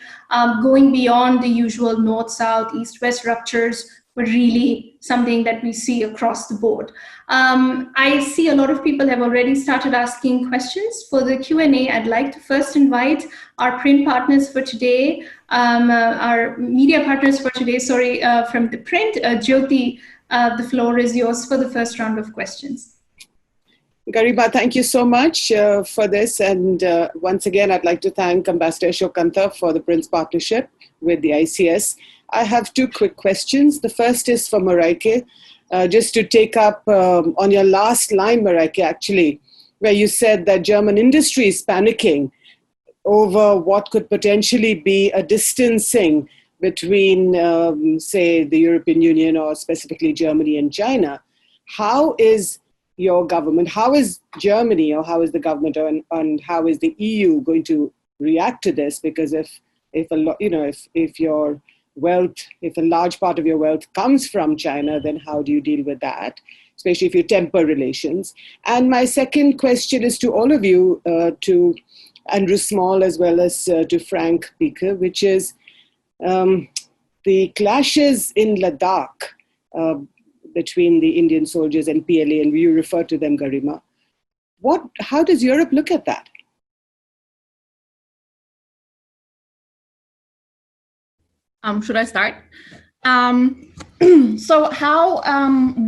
going beyond the usual north-south, east-west ruptures, but really something that we see across the board. I see a lot of people have already started asking questions. For the Q&A, I'd like to first invite our print partners for today, our media partners for today, from the print. Jyoti, the floor is yours for the first round of questions. Garima, thank you so much for this. And once again, I'd like to thank Ambassador Ashokanta for the Prince partnership with the ICS. I have two quick questions. The first is for Mareike, just to take up on your last line, Mareike, actually, where you said that German industry is panicking over what could potentially be a distancing between, say, the European Union or specifically Germany and China. How is your government, how is Germany, or how is the government, and how is the EU going to react to this? Because if your wealth, if a large part of your wealth comes from China, then how do you deal with that, especially if you temper relations? And my second question is to all of you, to Andrew Small as well as to Frank Beaker, which is the clashes in Ladakh between the Indian soldiers and PLA, and you refer to them, Garima. How does Europe look at that? Should I start? So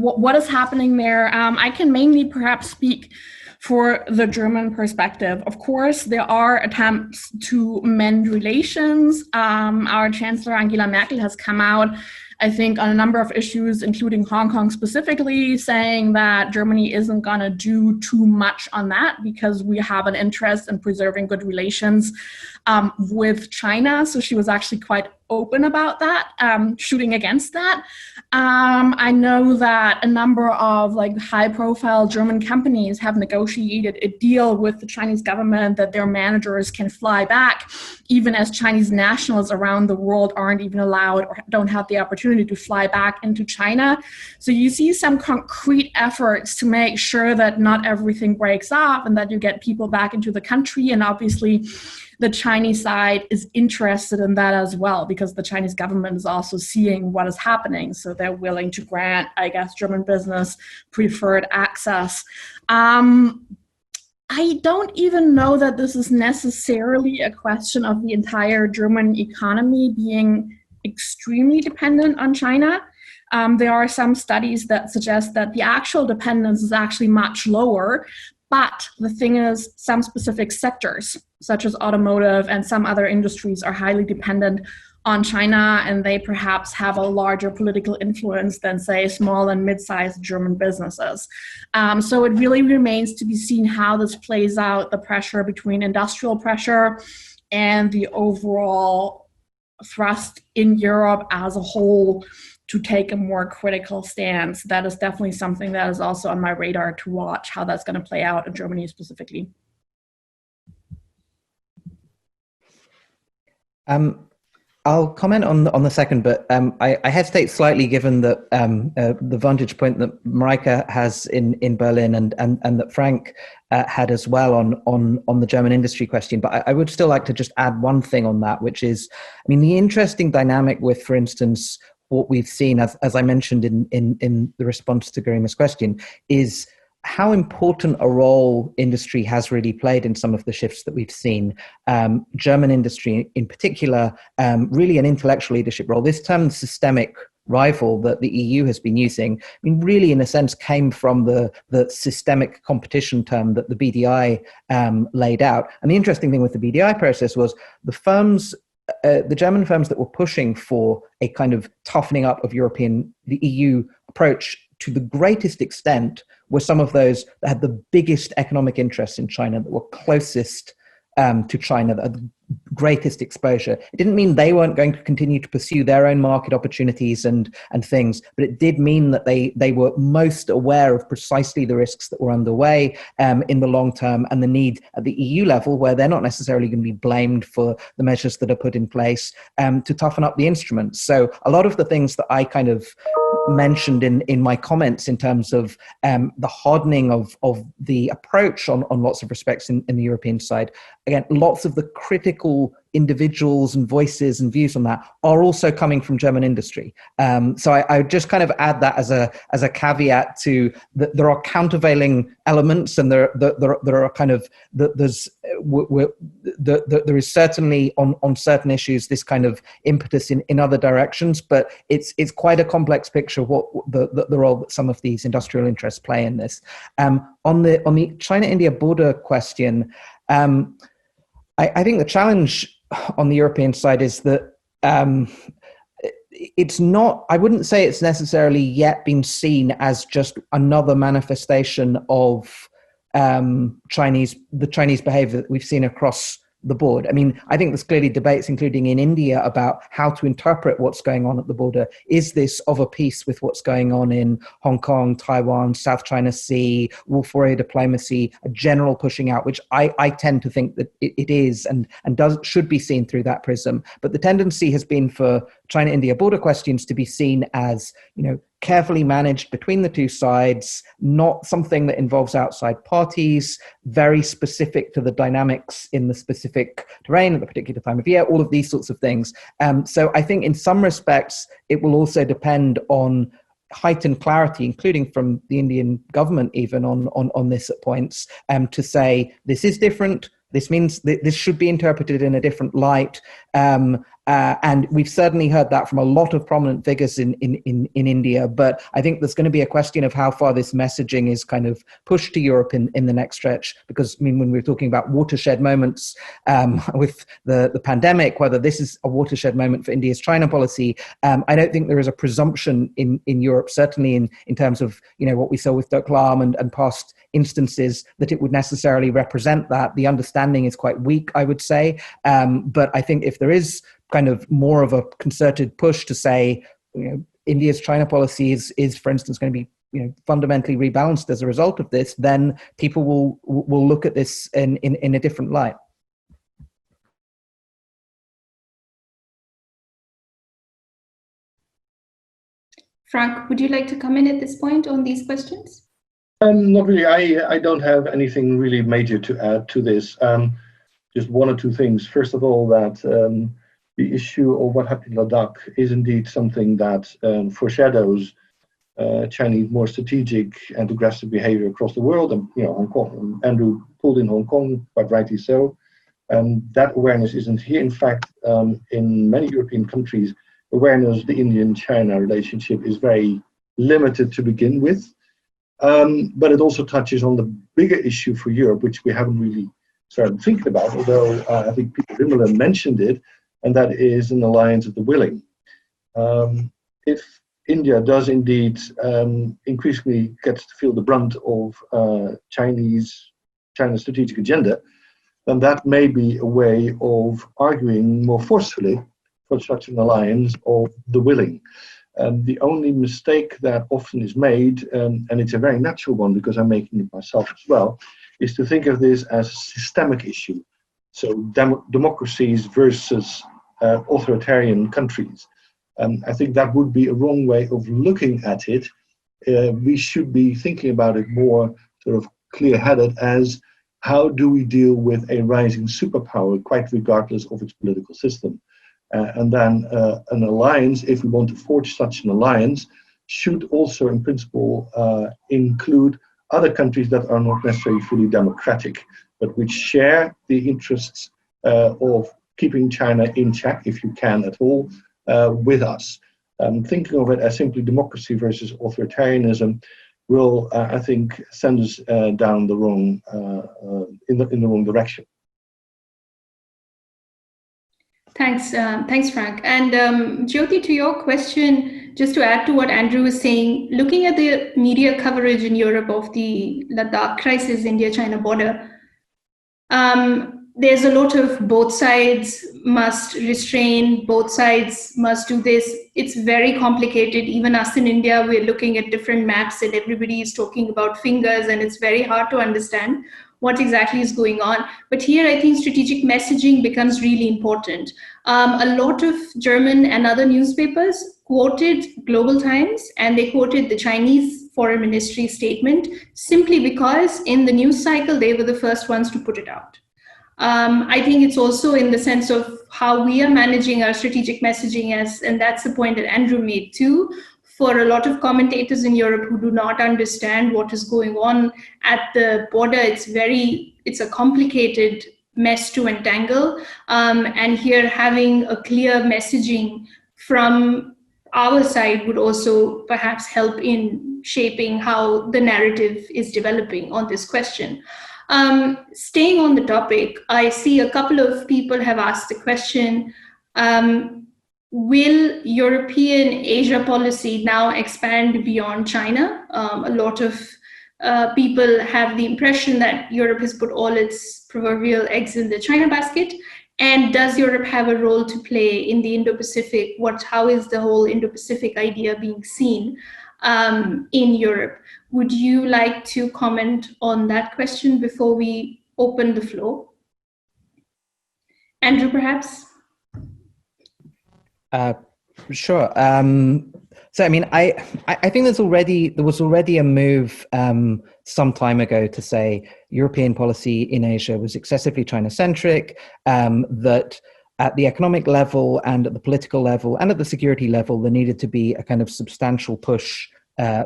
what is happening there? I can mainly perhaps speak for the German perspective. Of course, there are attempts to mend relations. Our Chancellor Angela Merkel has come out, I think, on a number of issues, including Hong Kong specifically, saying that Germany isn't going to do too much on that because we have an interest in preserving good relations with China. So she was actually quite open about that, shooting against that. I know that a number of high-profile German companies have negotiated a deal with the Chinese government that their managers can fly back, even as Chinese nationals around the world aren't even allowed or don't have the opportunity to fly back into China. So you see some concrete efforts to make sure that not everything breaks off and that you get people back into the country. And obviously, the Chinese side is interested in that as well, because the Chinese government is also seeing what is happening. So they're willing to grant, I guess, German business preferred access. I don't even know that this is necessarily a question of the entire German economy being extremely dependent on China. There are some studies that suggest that the actual dependence is actually much lower. But the thing is, some specific sectors, such as automotive and some other industries, are highly dependent on China, and they perhaps have a larger political influence than, say, small and mid-sized German businesses. So it really remains to be seen how this plays out, the pressure between industrial pressure and the overall thrust in Europe as a whole to take a more critical stance. That is definitely something that is also on my radar to watch, how that's going to play out in Germany specifically. I'll comment on the second, but I hesitate slightly given that the vantage point that Mareike has in Berlin and that Frank had as well on the German industry question. But I would still like to just add one thing on that, which is, I mean, the interesting dynamic with, for instance, what we've seen, as I mentioned in the response to Garima's question, is how important a role industry has really played in some of the shifts that we've seen. German industry in particular, really an intellectual leadership role. This term, systemic rival, that the EU has been using, I mean, really in a sense came from the systemic competition term that the BDI laid out. And the interesting thing with the BDI process was the German firms that were pushing for a kind of toughening up of the EU approach to the greatest extent were some of those that had the biggest economic interests in China, that were closest to China, that had the greatest exposure. It didn't mean they weren't going to continue to pursue their own market opportunities and things, but it did mean that they were most aware of precisely the risks that were underway in the long term, and the need at the EU level, where they're not necessarily going to be blamed for the measures that are put in place, to toughen up the instruments. So a lot of the things that I kind of mentioned in my comments in terms of the hardening of the approach on lots of respects in the European side. Again, lots of the critical individuals and voices and views on that are also coming from German industry. So I just kind of add that as a caveat to that there are countervailing elements, and there are kind of there is certainly on certain issues this kind of impetus in other directions, but it's quite a complex picture of what the role that some of these industrial interests play in this. On the China-India border question, I think the challenge on the European side is that it's not, I wouldn't say it's necessarily yet been seen as just another manifestation of the Chinese behavior that we've seen across the board. I mean, I think there's clearly debates, including in India, about how to interpret what's going on at the border. Is this of a piece with what's going on in Hong Kong, Taiwan, South China Sea, wolf warrior diplomacy, a general pushing out, which I tend to think that it is and should be seen through that prism. But the tendency has been for China-India border questions to be seen as, carefully managed between the two sides, not something that involves outside parties, very specific to the dynamics in the specific terrain at the particular time of year, all of these sorts of things. So I think in some respects, it will also depend on heightened clarity, including from the Indian government even on this at points, to say this is different. This means that this should be interpreted in a different light. And we've certainly heard that from a lot of prominent figures in India. But I think there's going to be a question of how far this messaging is kind of pushed to Europe in the next stretch. Because, I mean, when we're talking about watershed moments with the pandemic, whether this is a watershed moment for India's China policy, I don't think there is a presumption in Europe, certainly in terms of, what we saw with Doklam and past instances, that it would necessarily represent that. The understanding is quite weak, I would say. But I think if there is kind of more of a concerted push to say, India's China policy is, for instance, going to be fundamentally rebalanced as a result of this, then people will look at this in a different light. Frank, would you like to come in at this point on these questions? Not really. I don't have anything really major to add to this. Just one or two things. First of all, that the issue of what happened in Ladakh is indeed something that foreshadows Chinese more strategic and aggressive behavior across the world. And Hong Kong, Andrew pulled in Hong Kong, quite rightly so. That awareness isn't here. In fact, in many European countries, awareness of the Indian-China relationship is very limited to begin with. But it also touches on the bigger issue for Europe, which we haven't really started thinking about, although I think Peter Rimmelen mentioned it, and that is an alliance of the willing. If India does indeed increasingly get to feel the brunt of China's strategic agenda, then that may be a way of arguing more forcefully for such an alliance of the willing. The only mistake that often is made, and it's a very natural one because I'm making it myself as well, is to think of this as a systemic issue. So democracies versus authoritarian countries. I think that would be a wrong way of looking at it. We should be thinking about it more sort of clear-headed as how do we deal with a rising superpower, quite regardless of its political system. And then an alliance, if we want to forge such an alliance, should also in principle include other countries that are not necessarily fully democratic, but which share the interests of keeping China in check, if you can at all, with us. Thinking of it as simply democracy versus authoritarianism will, I think, send us down the wrong, in the wrong direction. Thanks, Frank. And Jyoti, to your question, just to add to what Andrew was saying, looking at the media coverage in Europe of the Ladakh crisis, India-China border, there's a lot of both sides must restrain, both sides must do this. It's very complicated. Even us in India, we're looking at different maps and everybody is talking about fingers and it's very hard to understand. what exactly is going on. But here, I think strategic messaging becomes really important. A lot of German and other newspapers quoted Global Times, and they quoted the Chinese Foreign Ministry statement simply because in the news cycle, they were the first ones to put it out. I think it's also in the sense of how we are managing our strategic messaging, and that's the point that Andrew made too. For a lot of commentators in Europe who do not understand what is going on at the border, it's a complicated mess to untangle. And here, having a clear messaging from our side would also perhaps help in shaping how the narrative is developing on this question. Staying on the topic, I see a couple of people have asked the question, will European Asia policy now expand beyond China? A lot of people have the impression that Europe has put all its proverbial eggs in the China basket. And does Europe have a role to play in the Indo-Pacific? How is the whole Indo-Pacific idea being seen in Europe? Would you like to comment on that question before we open the floor? Andrew, perhaps? Sure. So, I mean, I think there was already a move some time ago to say European policy in Asia was excessively China-centric, that at the economic level and at the political level and at the security level, there needed to be a kind of substantial push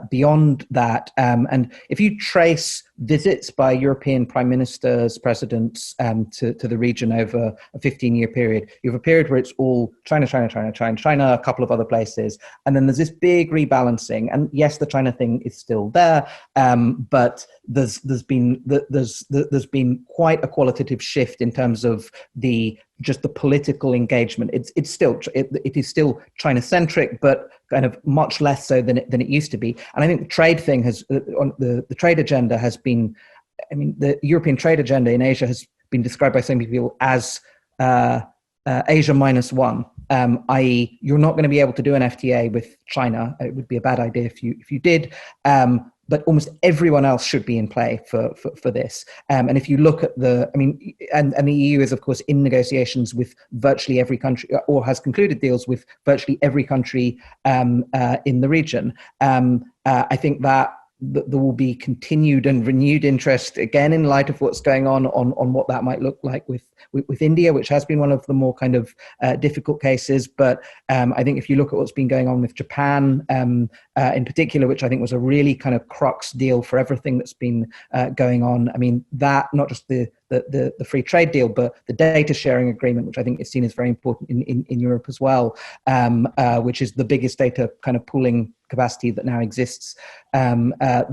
beyond that. And if you trace visits by European prime ministers, presidents to the region over a 15-year period, you have a period where it's all China, China, China, China, China, a couple of other places. And then there's this big rebalancing. And yes, the China thing is still there, but there's been quite a qualitative shift in terms of just the political engagement. It is still China-centric, but kind of much less so than it used to be. And I think the trade thing the trade agenda has been, I mean, the European trade agenda in Asia has been described by some people as Asia -1, i.e. you're not going to be able to do an FTA with China. It would be a bad idea if you did. But almost everyone else should be in play for this. And if you look at and the EU is, of course, in negotiations with virtually every country, or has concluded deals with virtually every country in the region. I think that there will be continued and renewed interest, again, in light of what's going on what that might look like with India, which has been one of the more kind of difficult cases. But I think if you look at what's been going on with Japan in particular, which I think was a really kind of crux deal for everything that's been going on. I mean, that not just the free trade deal, but the data sharing agreement, which I think is seen as very important in Europe as well, which is the biggest data kind of pooling capacity that now exists. That's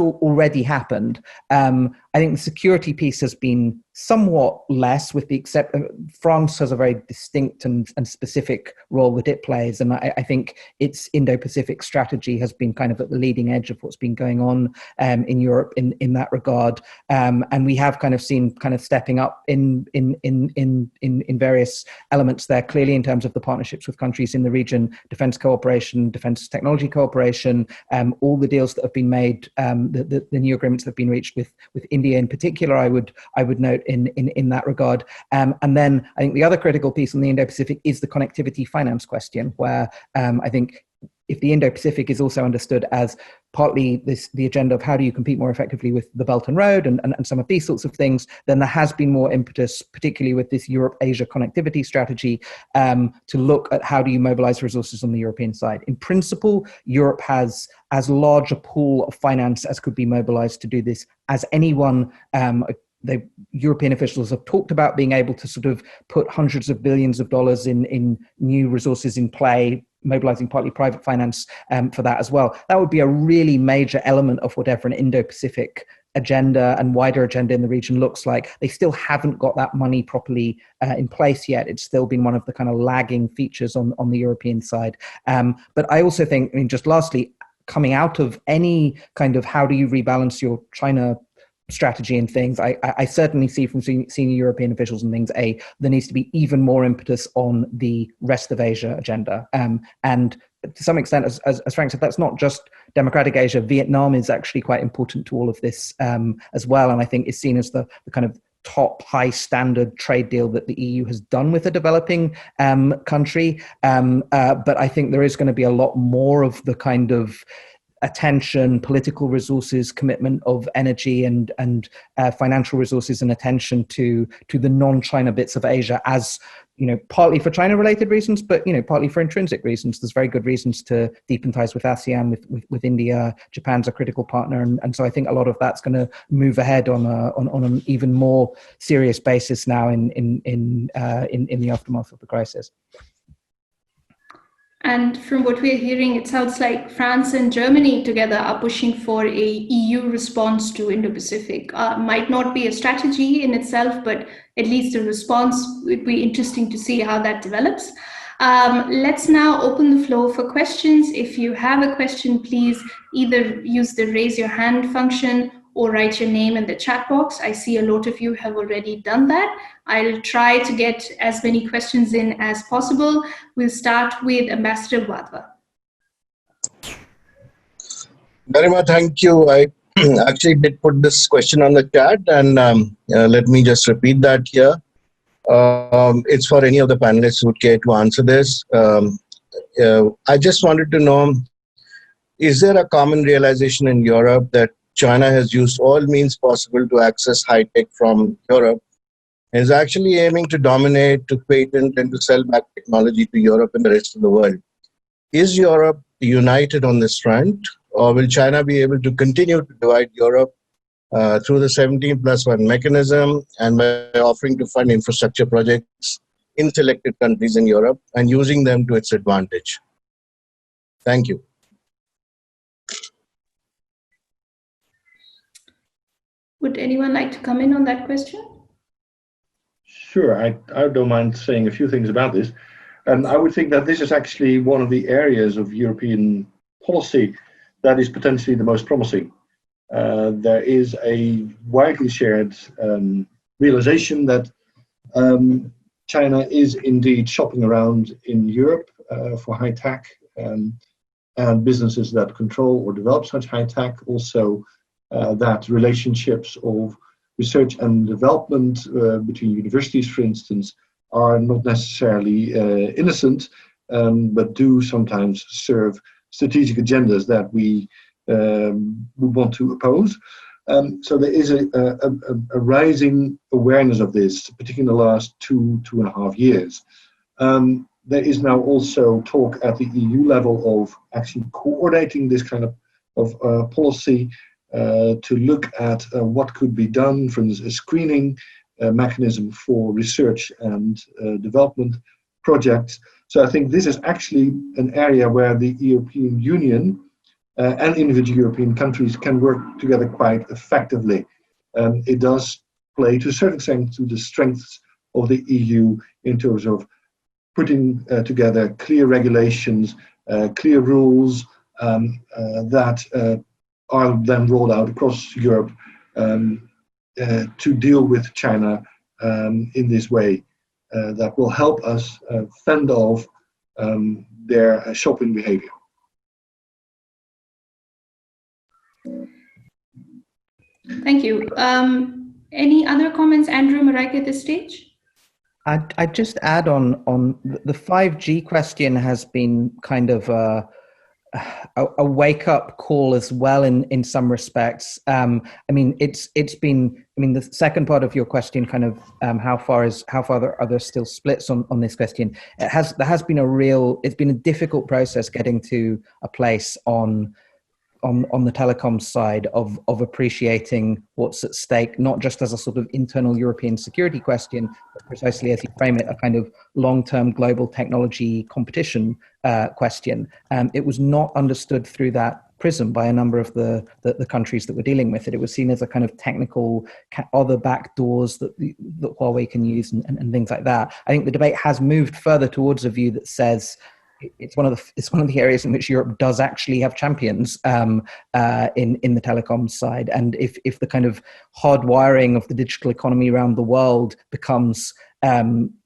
already happened. I think the security piece has been somewhat less, with the exception France has a very distinct and specific role that it plays, and I think its Indo-Pacific strategy has been kind of at the leading edge of what's been going on in Europe in that regard. And we have kind of seen kind of stepping up in various elements there, clearly in terms of the partnerships with countries in the region, defense cooperation, defense technology cooperation, all the deals that have been made, the new agreements that have been reached with India in particular, I would note in that regard. And then I think the other critical piece in the Indo-Pacific is the connectivity finance question, where I think if the Indo-Pacific is also understood as partly the agenda of how do you compete more effectively with the Belt and Road and some of these sorts of things, then there has been more impetus, particularly with this Europe-Asia connectivity strategy, to look at how do you mobilize resources on the European side. In principle, Europe has as large a pool of finance as could be mobilized to do this as anyone. The European officials have talked about being able to sort of put hundreds of billions of dollars in new resources in play, mobilizing partly private finance for that as well. That would be a really major element of whatever an Indo-Pacific agenda and wider agenda in the region looks like. They still haven't got that money properly in place yet. It's still been one of the kind of lagging features on the European side. But I also think, I mean, just lastly, coming out of any kind of how do you rebalance your China strategy and things. I certainly see from senior European officials and things, there needs to be even more impetus on the rest of Asia agenda. And to some extent, as Frank said, that's not just democratic Asia. Vietnam is actually quite important to all of this as well. And I think is seen as the kind of top high standard trade deal that the EU has done with a developing country. But I think there is going to be a lot more of the kind of attention, political resources, commitment of energy and financial resources and attention to the non-China bits of Asia, as partly for China-related reasons, but partly for intrinsic reasons. There's very good reasons to deepen ties with ASEAN, with India. Japan's a critical partner, and so I think a lot of that's going to move ahead on an even more serious basis now in the aftermath of the crisis. And from what we're hearing, it sounds like France and Germany together are pushing for a EU response to Indo-Pacific. Might not be a strategy in itself, but at least a response. Would be interesting to see how that develops. Let's now open the floor for questions. If you have a question, please either use the raise your hand function or write your name in the chat box. I see a lot of you have already done that. I'll try to get as many questions in as possible. We'll start with Ambassador Wadhwa. Garima, thank you. I actually did put this question on the chat, and let me just repeat that here. It's for any of the panelists who would care to answer this. I just wanted to know, is there a common realization in Europe that China has used all means possible to access high tech from Europe and is actually aiming to dominate, to patent, and to sell back technology to Europe and the rest of the world? Is Europe united on this front, or will China be able to continue to divide Europe through the 17+1 mechanism and by offering to fund infrastructure projects in selected countries in Europe and using them to its advantage? Thank you. Would anyone like to come in on that question? Sure, I don't mind saying a few things about this. I would think that this is actually one of the areas of European policy that is potentially the most promising. There is a widely shared realization that China is indeed shopping around in Europe for high tech and businesses that control or develop such high tech. Also, that relationships of research and development between universities, for instance, are not necessarily innocent, but do sometimes serve strategic agendas that we would want to oppose. So there is a rising awareness of this, particularly in the last two and a half years. There is now also talk at the EU level of actually coordinating this kind of policy to look at what could be done from a screening mechanism for research and development projects. So I think this is actually an area where the European Union and individual European countries can work together quite effectively. It does play to a certain extent to the strengths of the EU in terms of putting together clear regulations, clear rules that are then rolled out across Europe to deal with China in this way that will help us fend off their shopping behavior. Thank you. Any other comments, Andrew, Mareike, at this stage? I'd just add on the 5G question has been kind of a wake-up call as well in some respects. I mean, it's been. I mean, the second part of your question, kind of, how far are there still splits on this question? There has been it's been a difficult process getting to a place on the telecom side of appreciating what's at stake, not just as a sort of internal European security question, but precisely as you frame it, a kind of long-term global technology competition question. It was not understood through that prism by a number of the countries that were dealing with it. It was seen as a kind of technical other back doors that Huawei can use and things like that. I think the debate has moved further towards a view that says it's one of the areas in which Europe does actually have champions in the telecoms side. And if the kind of hard wiring of the digital economy around the world becomes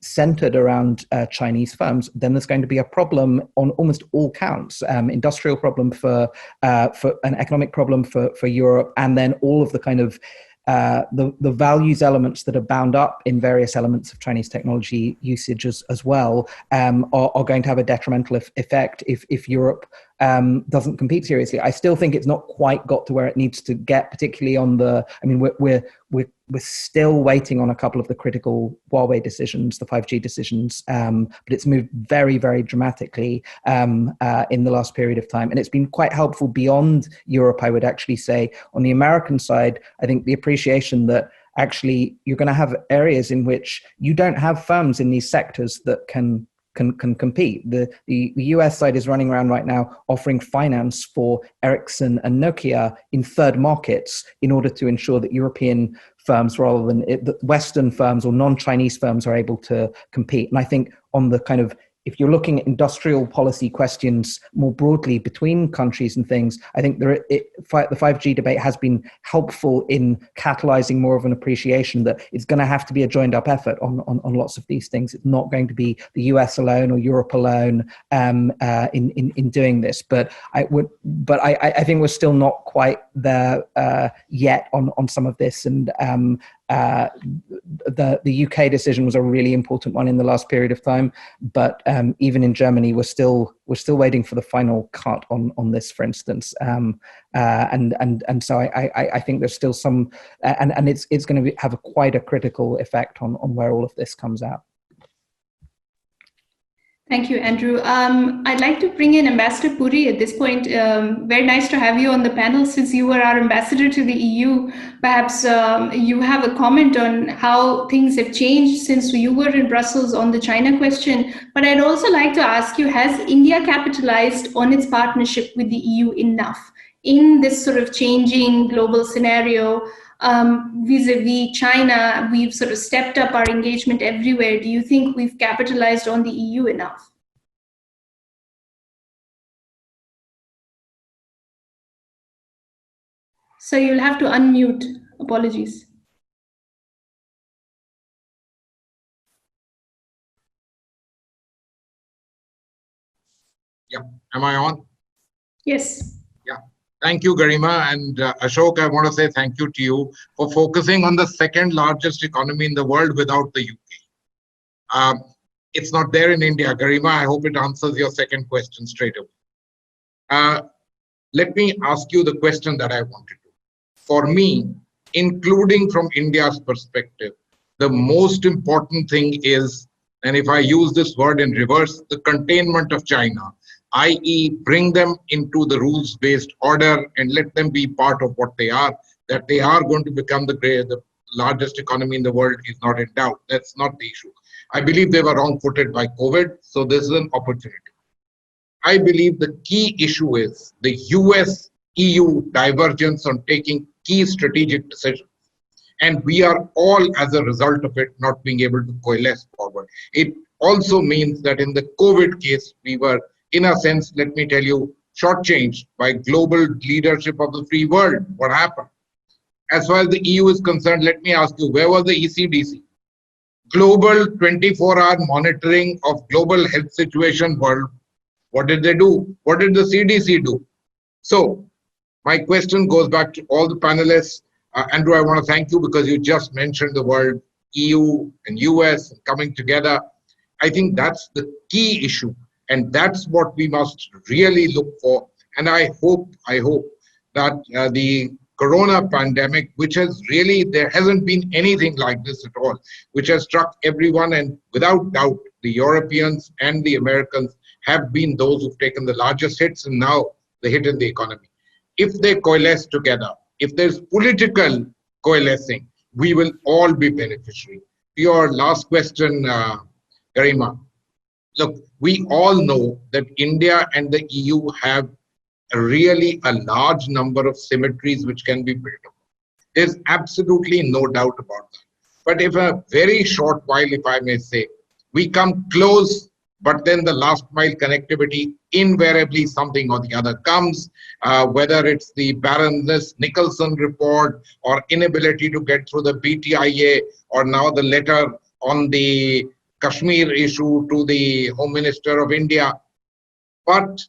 centered around Chinese firms, then there's going to be a problem on almost all counts. Industrial problem for an economic problem for Europe, and then all of the kind of the values elements that are bound up in various elements of Chinese technology usage as well are going to have a detrimental effect if Europe doesn't compete seriously. I still think it's not quite got to where it needs to get, particularly on the. I mean, we're still waiting on a couple of the critical Huawei decisions, the 5G decisions, but it's moved very, very dramatically in the last period of time, and it's been quite helpful beyond Europe. I would actually say on the American side, I think the appreciation that actually you're going to have areas in which you don't have firms in these sectors that can compete. The US side is running around right now offering finance for Ericsson and Nokia in third markets in order to ensure that European firms, rather than Western firms or non-Chinese firms, are able to compete. And I think on the kind of, if you're looking at industrial policy questions more broadly between countries and things, I think the 5G debate has been helpful in catalyzing more of an appreciation that it's going to have to be a joined up effort on lots of these things. It's not going to be the US alone or Europe alone in doing this. But I think we're still not quite there yet on some of this. And the UK decision was a really important one in the last period of time, but even in Germany, we're still waiting for the final cut on this, for instance. And so I think there's still some, and it's going to have quite a critical effect on where all of this comes out. Thank you, Andrew. I'd like to bring in Ambassador Puri at this point. Very nice to have you on the panel. Since you were our ambassador to the EU, perhaps you have a comment on how things have changed since you were in Brussels on the China question. But I'd also like to ask you, has India capitalized on its partnership with the EU enough in this sort of changing global scenario? Vis-a-vis China, we've sort of stepped up our engagement everywhere. Do you think we've capitalized on the EU enough? So you'll have to unmute. Apologies. Yeah, am I on? Yes. Yeah. Thank you, Garima. And Ashok, I want to say thank you to you for focusing on the second largest economy in the world without the UK. It's not there in India. Garima, I hope it answers your second question straight away. Let me ask you the question that I wanted to. For me, including from India's perspective, the most important thing is, and if I use this word in reverse, the containment of China, i.e. bring them into the rules-based order and let them be part of what they are. That they are going to become the largest economy in the world is not in doubt. That's not the issue. I believe they were wrong-footed by COVID, so this is an opportunity. I believe the key issue is the US-EU divergence on taking key strategic decisions. And we are all, as a result of it, not being able to coalesce forward. It also means that in the COVID case, we were, in a sense, let me tell you, shortchanged by global leadership of the free world. What happened? As far as the EU is concerned, let me ask you, where was the ECDC? Global 24-hour monitoring of global health situation world. What did they do? What did the CDC do? So my question goes back to all the panelists. Andrew, I want to thank you because you just mentioned the word EU and US coming together. I think that's the key issue. And that's what we must really look for. And I hope that the corona pandemic, which has really, there hasn't been anything like this at all, which has struck everyone. And without doubt, the Europeans and the Americans have been those who've taken the largest hits and now the hit in the economy. If they coalesce together, if there's political coalescing, we will all be beneficiary. Your last question, Garima. Look, we all know that India and the EU have really a large number of symmetries which can be built up. There's absolutely no doubt about that. But if a very short while, if I may say, we come close but then the last mile connectivity, invariably something or the other comes, whether it's the Baroness Nicholson report or inability to get through the BTIA, or now the letter on the Kashmir issue to the Home Minister of India. But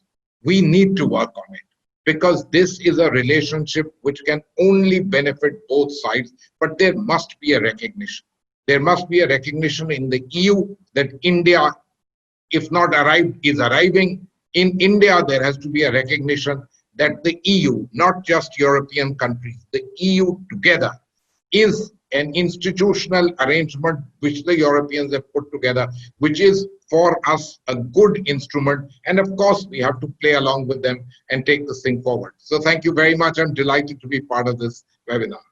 we need to work on it, because this is a relationship which can only benefit both sides, but there must be a recognition. There must be a recognition in the EU that India, if not arrived, is arriving. In India, there has to be a recognition that the EU, not just European countries, the EU together is an institutional arrangement which the Europeans have put together, which is for us a good instrument. And of course, we have to play along with them and take this thing forward. So thank you very much. I'm delighted to be part of this webinar.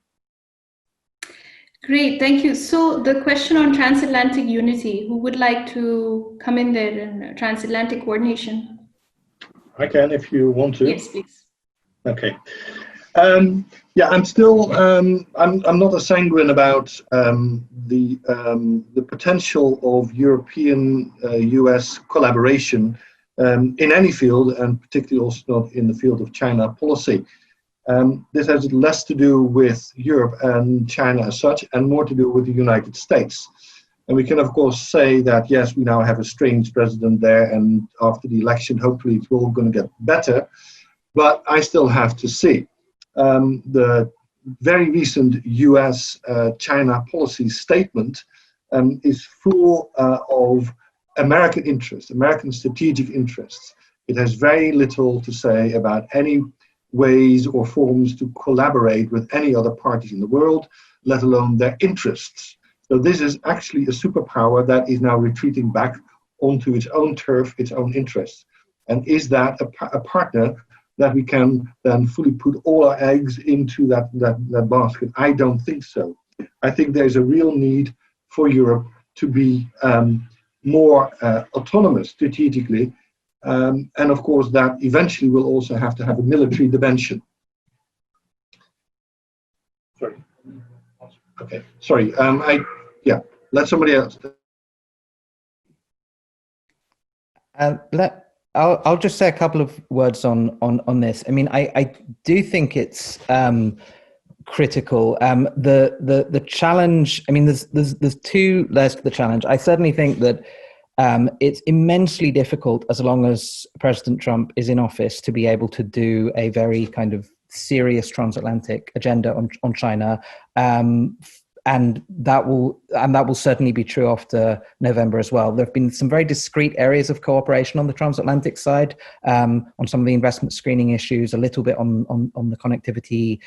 Great, thank you. So the question on transatlantic unity, who would like to come in there in transatlantic coordination? I can, if you want to. Yes, please. Okay. Yeah, I'm still. I'm not as sanguine about the potential of European-US collaboration in any field, and particularly also not in the field of China policy. This has less to do with Europe and China as such, and more to do with the United States. And we can, of course, say that, yes, we now have a strange president there, and after the election, hopefully it's all going to get better. But I still have to see. The very recent US-China policy statement is full of American interests, American strategic interests. It has very little to say about any ways or forms to collaborate with any other parties in the world, let alone their interests. So this is actually a superpower that is now retreating back onto its own turf, its own interests. And is that a partner that we can then fully put all our eggs into that basket? I don't think so. I think there's a real need for Europe to be more autonomous strategically. And of course, that eventually will also have to have a military dimension. Sorry. Okay. Sorry. Yeah. Let somebody else. I'll just say a couple of words on this. I mean, I do think it's critical. The challenge. I mean, there's two layers to the challenge. I certainly think that it's immensely difficult, as long as President Trump is in office, to be able to do a very kind of serious transatlantic agenda on China. And that will certainly be true after November as well. There have been some very discrete areas of cooperation on the transatlantic side, on some of the investment screening issues, a little bit on the connectivity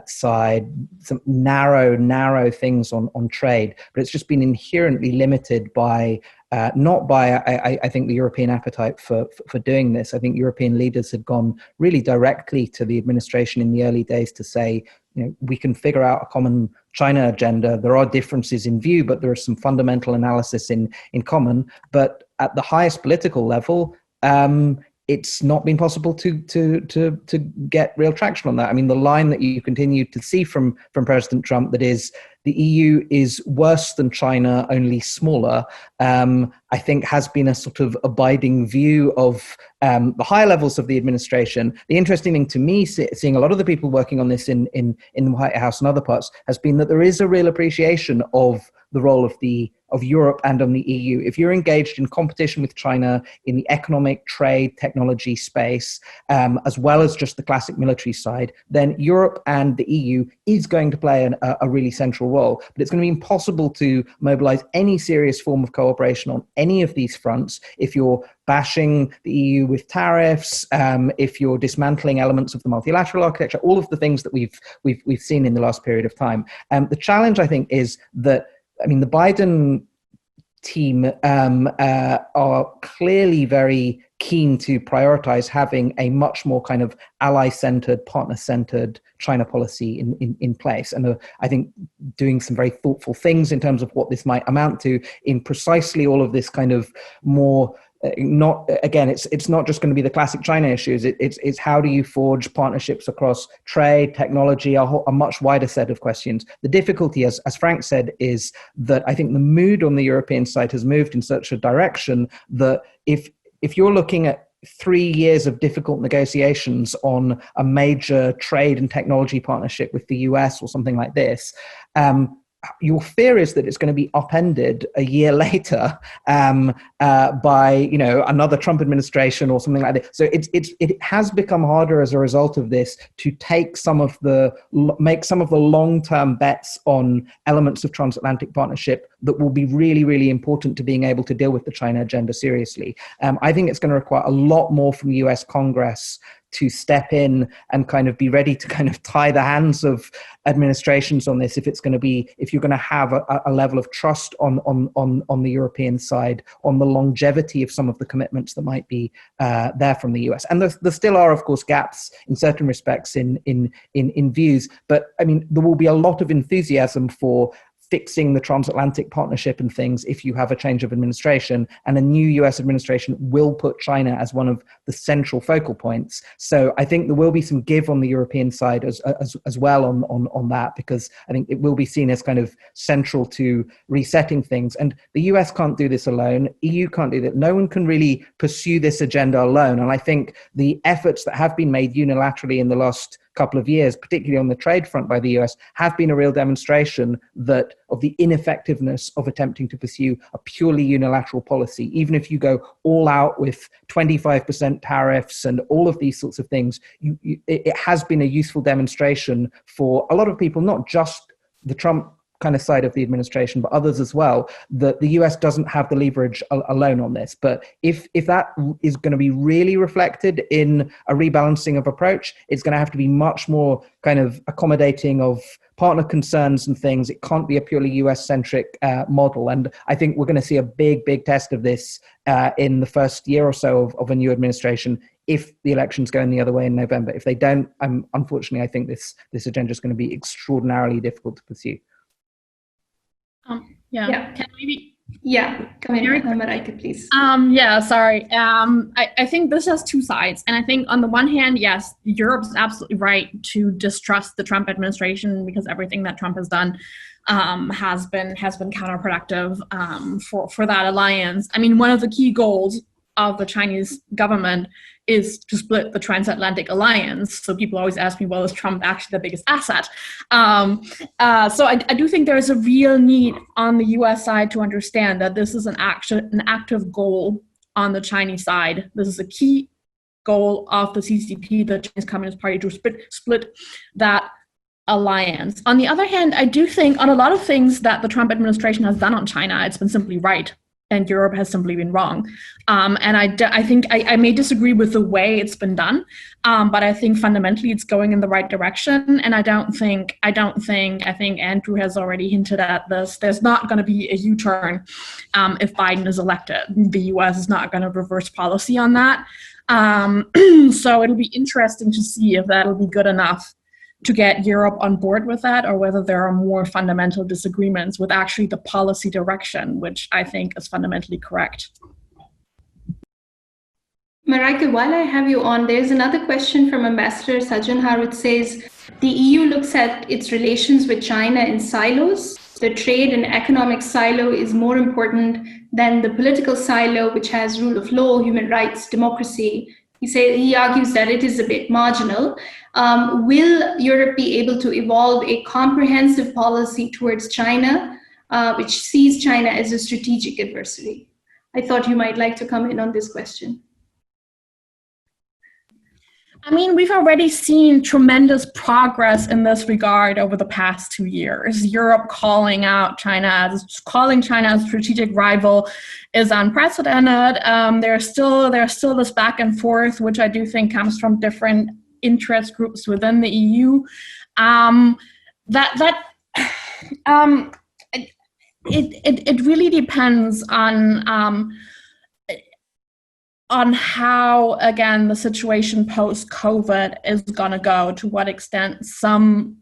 side, some narrow things on trade, but it's just been inherently limited by not by, I think, the European appetite for doing this. I think European leaders had gone really directly to the administration in the early days to say, you know, we can figure out a common China agenda. There are differences in view, but there is some fundamental analysis in common. But at the highest political level, it's not been possible to get real traction on that. I mean, the line that you continue to see from President Trump, that is, the EU is worse than China, only smaller, I think has been a sort of abiding view of the higher levels of the administration. The interesting thing to me, seeing a lot of the people working on this in the White House and other parts, has been that there is a real appreciation of the role of Europe and on the EU. If you're engaged in competition with China in the economic, trade, technology space, as well as just the classic military side, then Europe and the EU is going to play a really central role. But it's going to be impossible to mobilize any serious form of cooperation on any of these fronts if you're bashing the EU with tariffs, if you're dismantling elements of the multilateral architecture, all of the things that we've seen in the last period of time. The challenge, I think, is that, I mean, the Biden team are clearly very keen to prioritize having a much more kind of ally-centered, partner-centered China policy in place. And I think doing some very thoughtful things in terms of what this might amount to in precisely all of this kind of more not, again, it's not just going to be the classic China issues. It's how do you forge partnerships across trade, technology, a much wider set of questions. The difficulty, as Frank said, is that I think the mood on the European side has moved in such a direction that if you're looking at 3 years of difficult negotiations on a major trade and technology partnership with the US or something like this, your fear is that it's going to be upended a year later by another Trump administration or something like that. So it has become harder as a result of this to make some of the long-term bets on elements of transatlantic partnership that will be really, really important to being able to deal with the China agenda seriously. I think it's going to require a lot more from the US Congress to step in and kind of be ready to kind of tie the hands of administrations on this if you're going to have a level of trust on the European side, on the longevity of some of the commitments that might be there from the US. And there still are, of course, gaps in certain respects in views, but I mean, there will be a lot of enthusiasm for fixing the transatlantic partnership and things if you have a change of administration, and a new US administration will put China as one of the central focal points. So I think there will be some give on the European side as well on that, because I think it will be seen as kind of central to resetting things. And the US can't do this alone. EU can't do that. No one can really pursue this agenda alone. And I think the efforts that have been made unilaterally in the last couple of years, particularly on the trade front by the US, have been a real demonstration of the ineffectiveness of attempting to pursue a purely unilateral policy. Even if you go all out with 25% tariffs and all of these sorts of things, it has been a useful demonstration for a lot of people, not just the Trump kind of side of the administration, but others as well, that the US doesn't have the leverage alone on this. But if that is going to be really reflected in a rebalancing of approach, it's going to have to be much more kind of accommodating of partner concerns and things. It can't be a purely US-centric model. And I think we're going to see a big, big test of this in the first year or so of a new administration, if the elections go in the other way in November. If they don't, unfortunately, I think this agenda is going to be extraordinarily difficult to pursue. Yeah. Can maybe? Yeah, come in, Mareike, please. Sorry. I think this has two sides. And I think on the one hand, yes, Europe's absolutely right to distrust the Trump administration, because everything that Trump has done has been counterproductive for that alliance. I mean, one of the key goals of the Chinese government is to split the transatlantic alliance. So people always ask me, well, is Trump actually the biggest asset? So I do think there is a real need on the US side to understand that this is an active goal on the Chinese side. This is a key goal of the CCP, the Chinese Communist Party, to split that alliance. On the other hand, I do think on a lot of things that the Trump administration has done on China, it's been simply right, and Europe has simply been wrong. And I think I may disagree with the way it's been done, but I think fundamentally it's going in the right direction. And I think Andrew has already hinted at this. There's not going to be a U-turn if Biden is elected. The US is not going to reverse policy on that. So it'll be interesting to see if that'll be good enough to get Europe on board with that, or whether there are more fundamental disagreements with actually the policy direction, which I think is fundamentally correct. Mareike, while I have you on, there's another question from Ambassador Sajjan, which says, the EU looks at its relations with China in silos. The trade and economic silo is more important than the political silo, which has rule of law, human rights, democracy. He argues that it is a bit marginal. Will Europe be able to evolve a comprehensive policy towards China, which sees China as a strategic adversary? I thought you might like to comment on this question. I mean, we've already seen tremendous progress in this regard over the past 2 years. Europe calling China as a strategic rival is unprecedented. There's still this back and forth, which I do think comes from different interest groups within the EU. It really depends on how, again, the situation post-COVID is going to go, to what extent some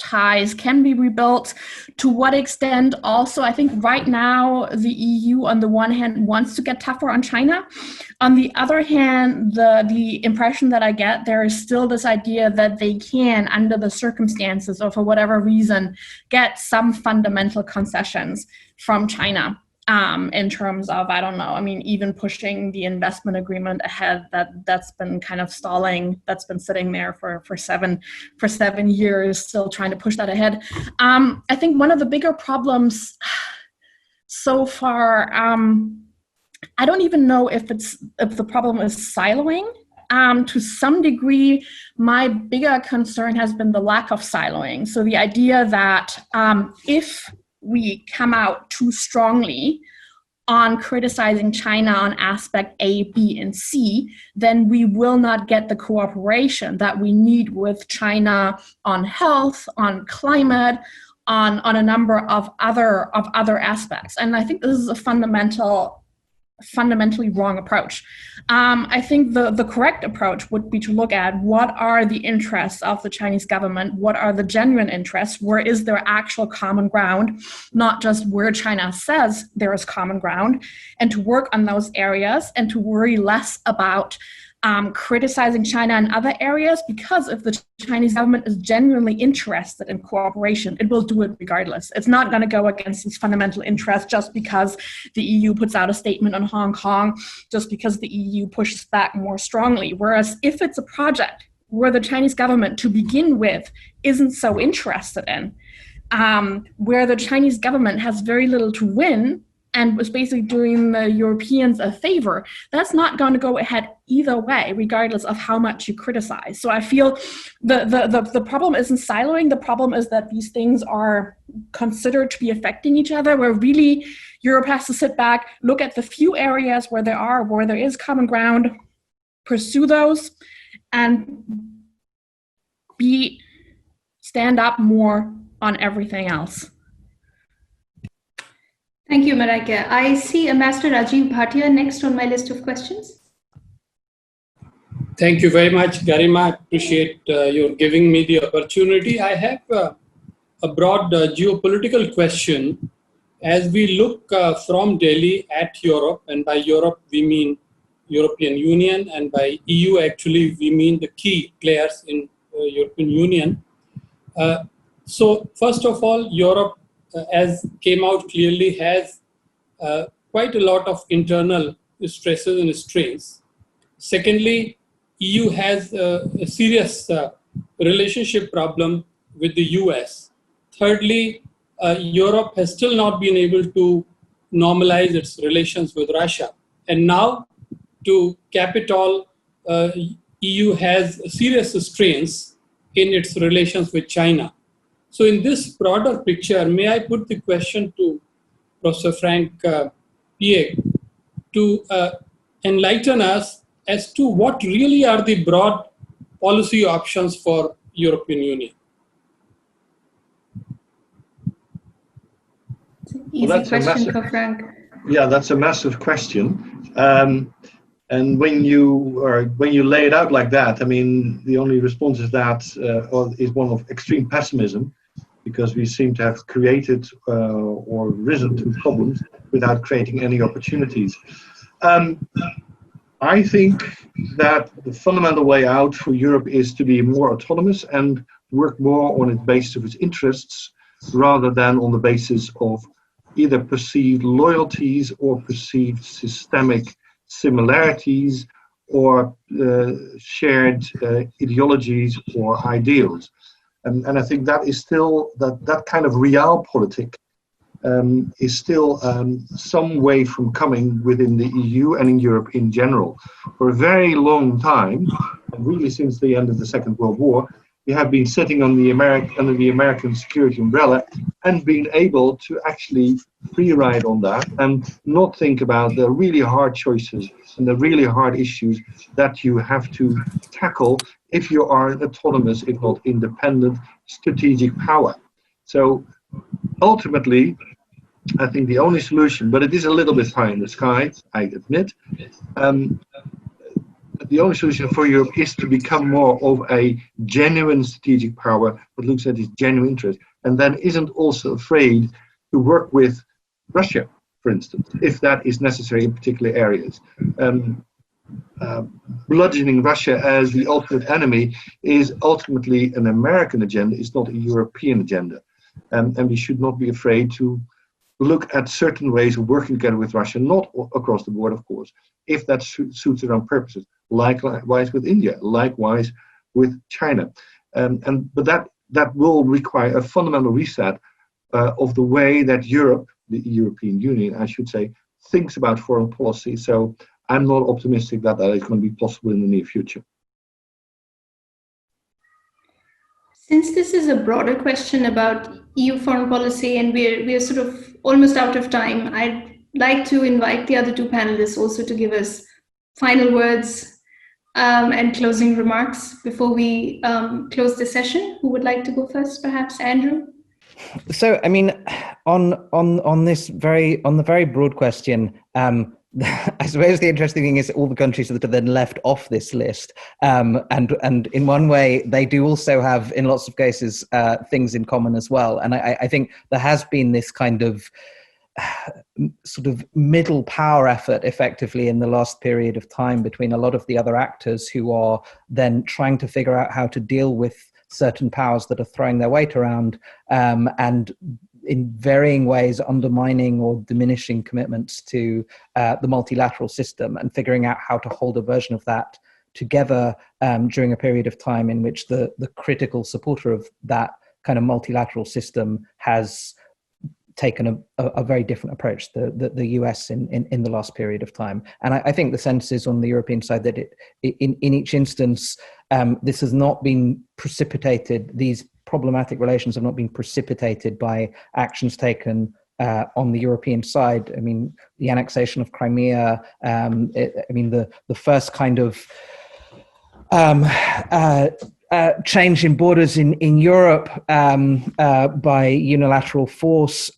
ties can be rebuilt, to what extent. Also, I think right now the EU on the one hand wants to get tougher on China. On the other hand, the impression that I get, there is still this idea that they can, under the circumstances or for whatever reason, get some fundamental concessions from China. In terms of, I don't know, I mean, even pushing the investment agreement ahead, that's been kind of stalling, that's been sitting there for 7 years, still trying to push that ahead. I think one of the bigger problems so far, I don't even know if the problem is siloing. To some degree, my bigger concern has been the lack of siloing. So the idea that if we come out too strongly on criticizing China on aspect A, B, and C, then we will not get the cooperation that we need with China on health, on climate, on a number of other aspects. And I think this is a fundamentally wrong approach. I think the correct approach would be to look at what are the interests of the Chinese government, what are the genuine interests, where is there actual common ground, not just where China says there is common ground, and to work on those areas and to worry less about criticizing China in other areas, because if the Chinese government is genuinely interested in cooperation, it will do it regardless. It's not going to go against its fundamental interests just because the EU puts out a statement on Hong Kong, just because the EU pushes back more strongly. Whereas if it's a project where the Chinese government to begin with isn't so interested in, where the Chinese government has very little to win, and was basically doing the Europeans a favor, that's not going to go ahead either way, regardless of how much you criticize. So I feel the problem isn't siloing. The problem is that these things are considered to be affecting each other, where really Europe has to sit back, look at the few areas where there is common ground, pursue those, and stand up more on everything else. Thank you, Mareike. I see Ambassador Rajiv Bhatia next on my list of questions. Thank you very much, Garima. I appreciate your giving me the opportunity. I have a broad geopolitical question. As we look from Delhi at Europe, and by Europe we mean European Union, and by EU actually we mean the key players in European Union. So first of all, Europe, as came out clearly, has quite a lot of internal stresses and strains. Secondly, EU has a serious relationship problem with the US. Thirdly, Europe has still not been able to normalize its relations with Russia. And now, to cap it all, EU has serious strains in its relations with China. So in this broader picture, may I put the question to Professor Frank Piek to enlighten us as to what really are the broad policy options for European Union? Easy question for Frank. Yeah, that's a massive question. And when you lay it out like that, I mean, the only response is that is one of extreme pessimism, because we seem to have created or risen to problems without creating any opportunities. I think that the fundamental way out for Europe is to be more autonomous and work more on the basis of its interests, rather than on the basis of either perceived loyalties or perceived systemic similarities or shared ideologies or ideals. And I think that is still, that kind of realpolitik is still some way from coming within the EU and in Europe in general. For a very long time, and really since the end of the Second World War, we have been sitting on under the American security umbrella and been able to actually free ride on that and not think about the really hard choices and the really hard issues that you have to tackle if you are an autonomous, if not independent, strategic power. So ultimately, I think the only solution, but it is a little bit high in the sky, I admit, the only solution for Europe is to become more of a genuine strategic power that looks at its genuine interests, and then isn't also afraid to work with Russia, for instance, if that is necessary in particular areas. Bludgeoning Russia as the ultimate enemy is ultimately an American agenda, it's not a European agenda. And we should not be afraid to look at certain ways of working together with Russia, not across the board, of course, if that suits their own purposes. Likewise with India, likewise with China. But that will require a fundamental reset of the way that Europe, the European Union, I should say, thinks about foreign policy. So I'm not optimistic that that is going to be possible in the near future. Since this is a broader question about EU foreign policy and we're sort of almost out of time, I'd like to invite the other two panelists also to give us final words and closing remarks before we close the session. Who would like to go first? Perhaps Andrew? So, I mean, on the very broad question, I suppose the interesting thing is all the countries that are then left off this list, and in one way they do also have, in lots of cases, things in common as well. And I think there has been this kind of sort of middle power effort effectively in the last period of time between a lot of the other actors who are then trying to figure out how to deal with certain powers that are throwing their weight around, and in varying ways undermining or diminishing commitments to the multilateral system, and figuring out how to hold a version of that together during a period of time in which the critical supporter of that kind of multilateral system has taken a very different approach, the US in the last period of time. And I think the sense is on the European side that in each instance, this has not been precipitated, these problematic relations have not been precipitated by actions taken on the European side. I mean, the annexation of Crimea, the first kind of change in borders in Europe by unilateral force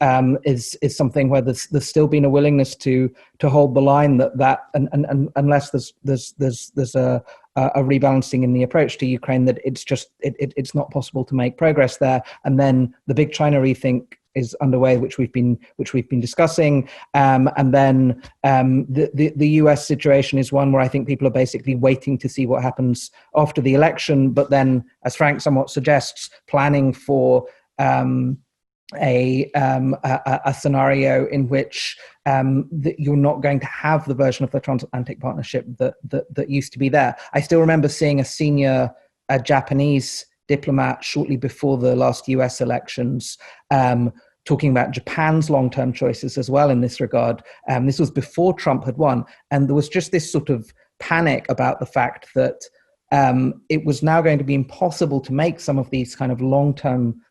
is something where there's still been a willingness to hold the line that unless there's a rebalancing in the approach to Ukraine, that it's not possible to make progress there. And then the big China rethink is underway, which we've been discussing, and then the US situation is one where I think people are basically waiting to see what happens after the election, but then, as Frank somewhat suggests, planning for a scenario in which that you're not going to have the version of the transatlantic partnership that used to be there. I still remember seeing a senior Japanese diplomat shortly before the last US elections talking about Japan's long-term choices as well in this regard. This was before Trump had won, and there was just this sort of panic about the fact that it was now going to be impossible to make some of these kind of long-term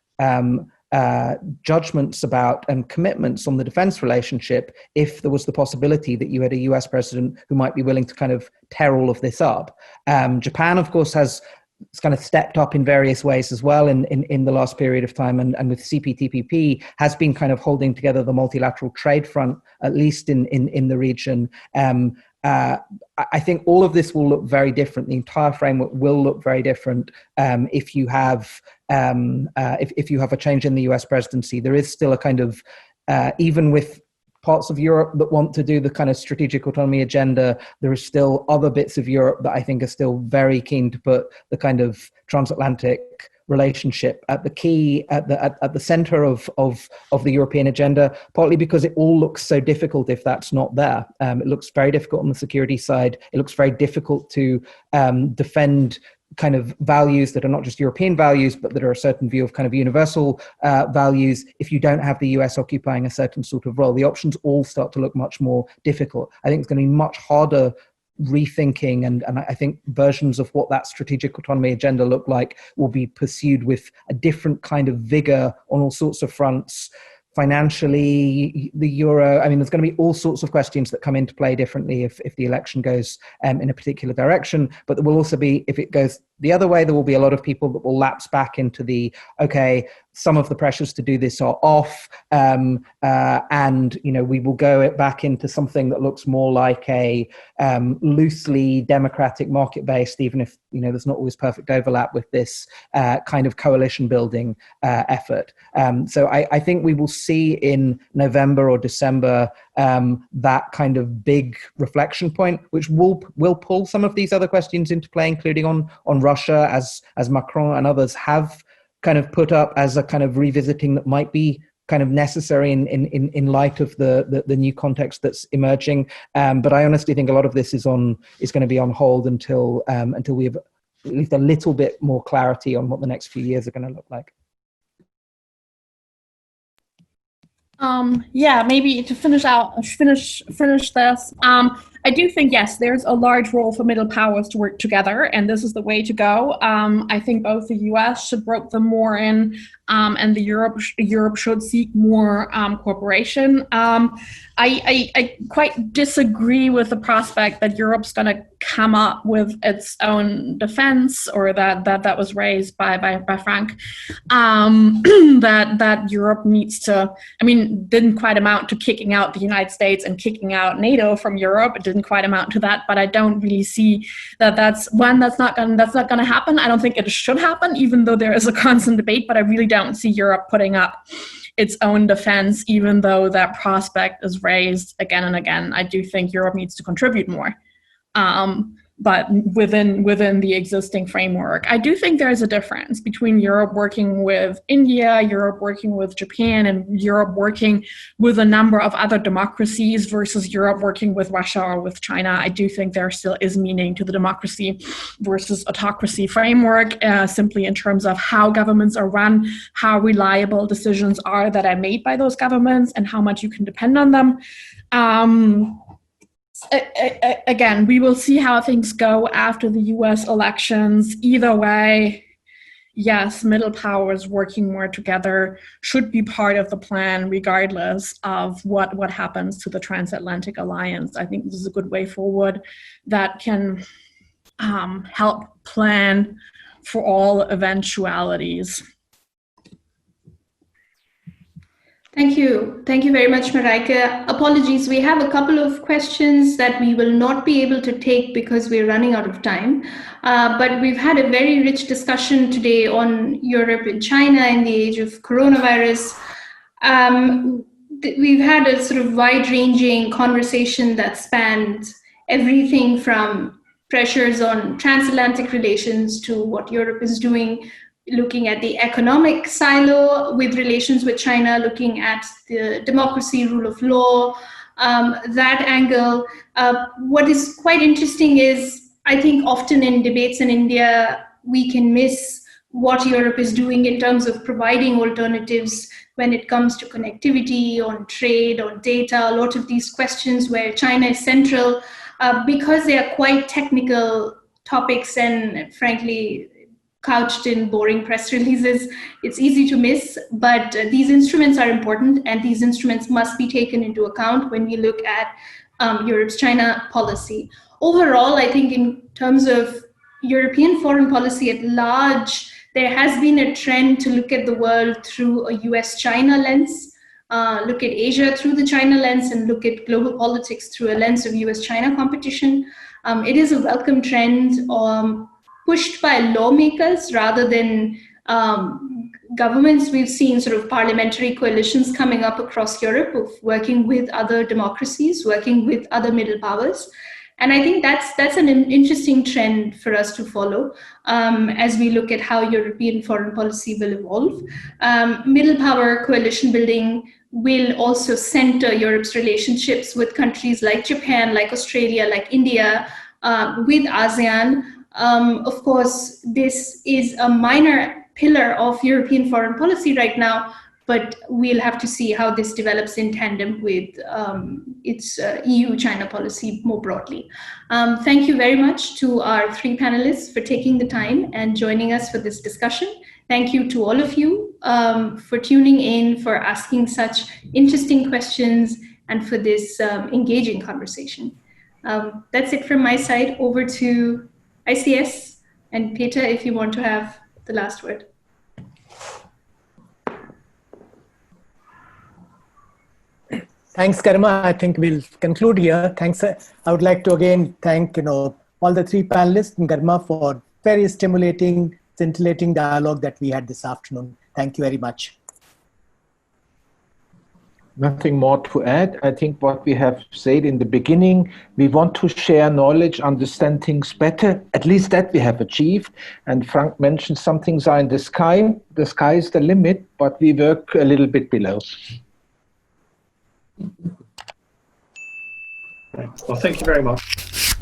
judgments about and commitments on the defense relationship if there was the possibility that you had a US president who might be willing to kind of tear all of this up. Japan, of course, has kind of stepped up in various ways as well in the last period of time, and with CPTPP has been kind of holding together the multilateral trade front, at least in the region. I think all of this will look very different. The entire framework will look very different if you have if you have a change in the US presidency. There is still a kind of even with parts of Europe that want to do the kind of strategic autonomy agenda, there is still other bits of Europe that I think are still very keen to put the kind of transatlantic relationship at the key, at the center of the European agenda, partly because it all looks so difficult if that's not there. It looks very difficult on the security side. It looks very difficult to defend kind of values that are not just European values, but that are a certain view of kind of universal values. If you don't have the US occupying a certain sort of role, the options all start to look much more difficult. I think it's going to be much harder rethinking, and I think versions of what that strategic autonomy agenda look like will be pursued with a different kind of vigor on all sorts of fronts. Financially, the euro, I mean, there's going to be all sorts of questions that come into play differently if the election goes in a particular direction, but there will also be, if it goes The other way, there will be a lot of people that will lapse back into the, okay, some of the pressures to do this are off, and we will go back into something that looks more like a loosely democratic, market-based, even if there's not always perfect overlap with this kind of coalition building effort. So I think we will see in November or December that kind of big reflection point, which will pull some of these other questions into play, including on Russia, as Macron and others have kind of put up as a kind of revisiting that might be kind of necessary in light of the new context that's emerging. But I honestly think a lot of this is going to be on hold until we have at least a little bit more clarity on what the next few years are going to look like. Maybe to finish this. I do think, yes, there's a large role for middle powers to work together, and this is the way to go. I think both the US should rope them more in, and Europe should seek more cooperation. I quite disagree with the prospect that Europe's going to come up with its own defense, or that was raised by Frank, that Europe needs to, didn't quite amount to kicking out the United States and kicking out NATO from Europe. It didn't quite amount to that, but I don't really see that's not going to happen. I don't think it should happen, even though there is a constant debate, but I really don't see Europe putting up its own defense, even though that prospect is raised again and again. I do think Europe needs to contribute more, but within the existing framework. I do think there is a difference between Europe working with India, Europe working with Japan, and Europe working with a number of other democracies versus Europe working with Russia or with China. I do think there still is meaning to the democracy versus autocracy framework, simply in terms of how governments are run, how reliable decisions are that are made by those governments, and how much you can depend on them. Again, we will see how things go after the US elections. Either way, yes, middle powers working more together should be part of the plan, regardless of what happens to the transatlantic alliance. I think this is a good way forward that can help plan for all eventualities. Thank you. Thank you very much, Mareike. Apologies, we have a couple of questions that we will not be able to take because we're running out of time. But we've had a very rich discussion today on Europe and China in the age of coronavirus. We've had a sort of wide-ranging conversation that spanned everything from pressures on transatlantic relations to what Europe is doing, looking at the economic silo with relations with China, looking at the democracy, rule of law, that angle. What is quite interesting is, I think often in debates in India, we can miss what Europe is doing in terms of providing alternatives when it comes to connectivity, on trade, on data, a lot of these questions where China is central, because they are quite technical topics and frankly, couched in boring press releases, it's easy to miss, but these instruments are important, and these instruments must be taken into account when we look at Europe's China policy. Overall, I think in terms of European foreign policy at large, there has been a trend to look at the world through a US-China lens, look at Asia through the China lens, and look at global politics through a lens of US-China competition. It is a welcome trend, pushed by lawmakers rather than governments. We've seen sort of parliamentary coalitions coming up across Europe of working with other democracies, working with other middle powers. And I think that's an interesting trend for us to follow as we look at how European foreign policy will evolve. Middle power coalition building will also center Europe's relationships with countries like Japan, like Australia, like India, with ASEAN. Of course, this is a minor pillar of European foreign policy right now, but we'll have to see how this develops in tandem with its EU-China policy more broadly. Thank you very much to our three panelists for taking the time and joining us for this discussion. Thank you to all of you for tuning in, for asking such interesting questions, and for this engaging conversation. That's it from my side. Over to ICS And Peter, if you want to have the last word. Thanks, Garima. I think we'll conclude here. Thanks. I would like to again thank all the three panelists and Garima for very stimulating, scintillating dialogue that we had this afternoon. Thank you very much. Nothing more to add. I think what we have said in the beginning, we want to share knowledge, understand things better. At least that we have achieved. And Frank mentioned some things are in the sky. The sky is the limit, but we work a little bit below. Well, thank you very much.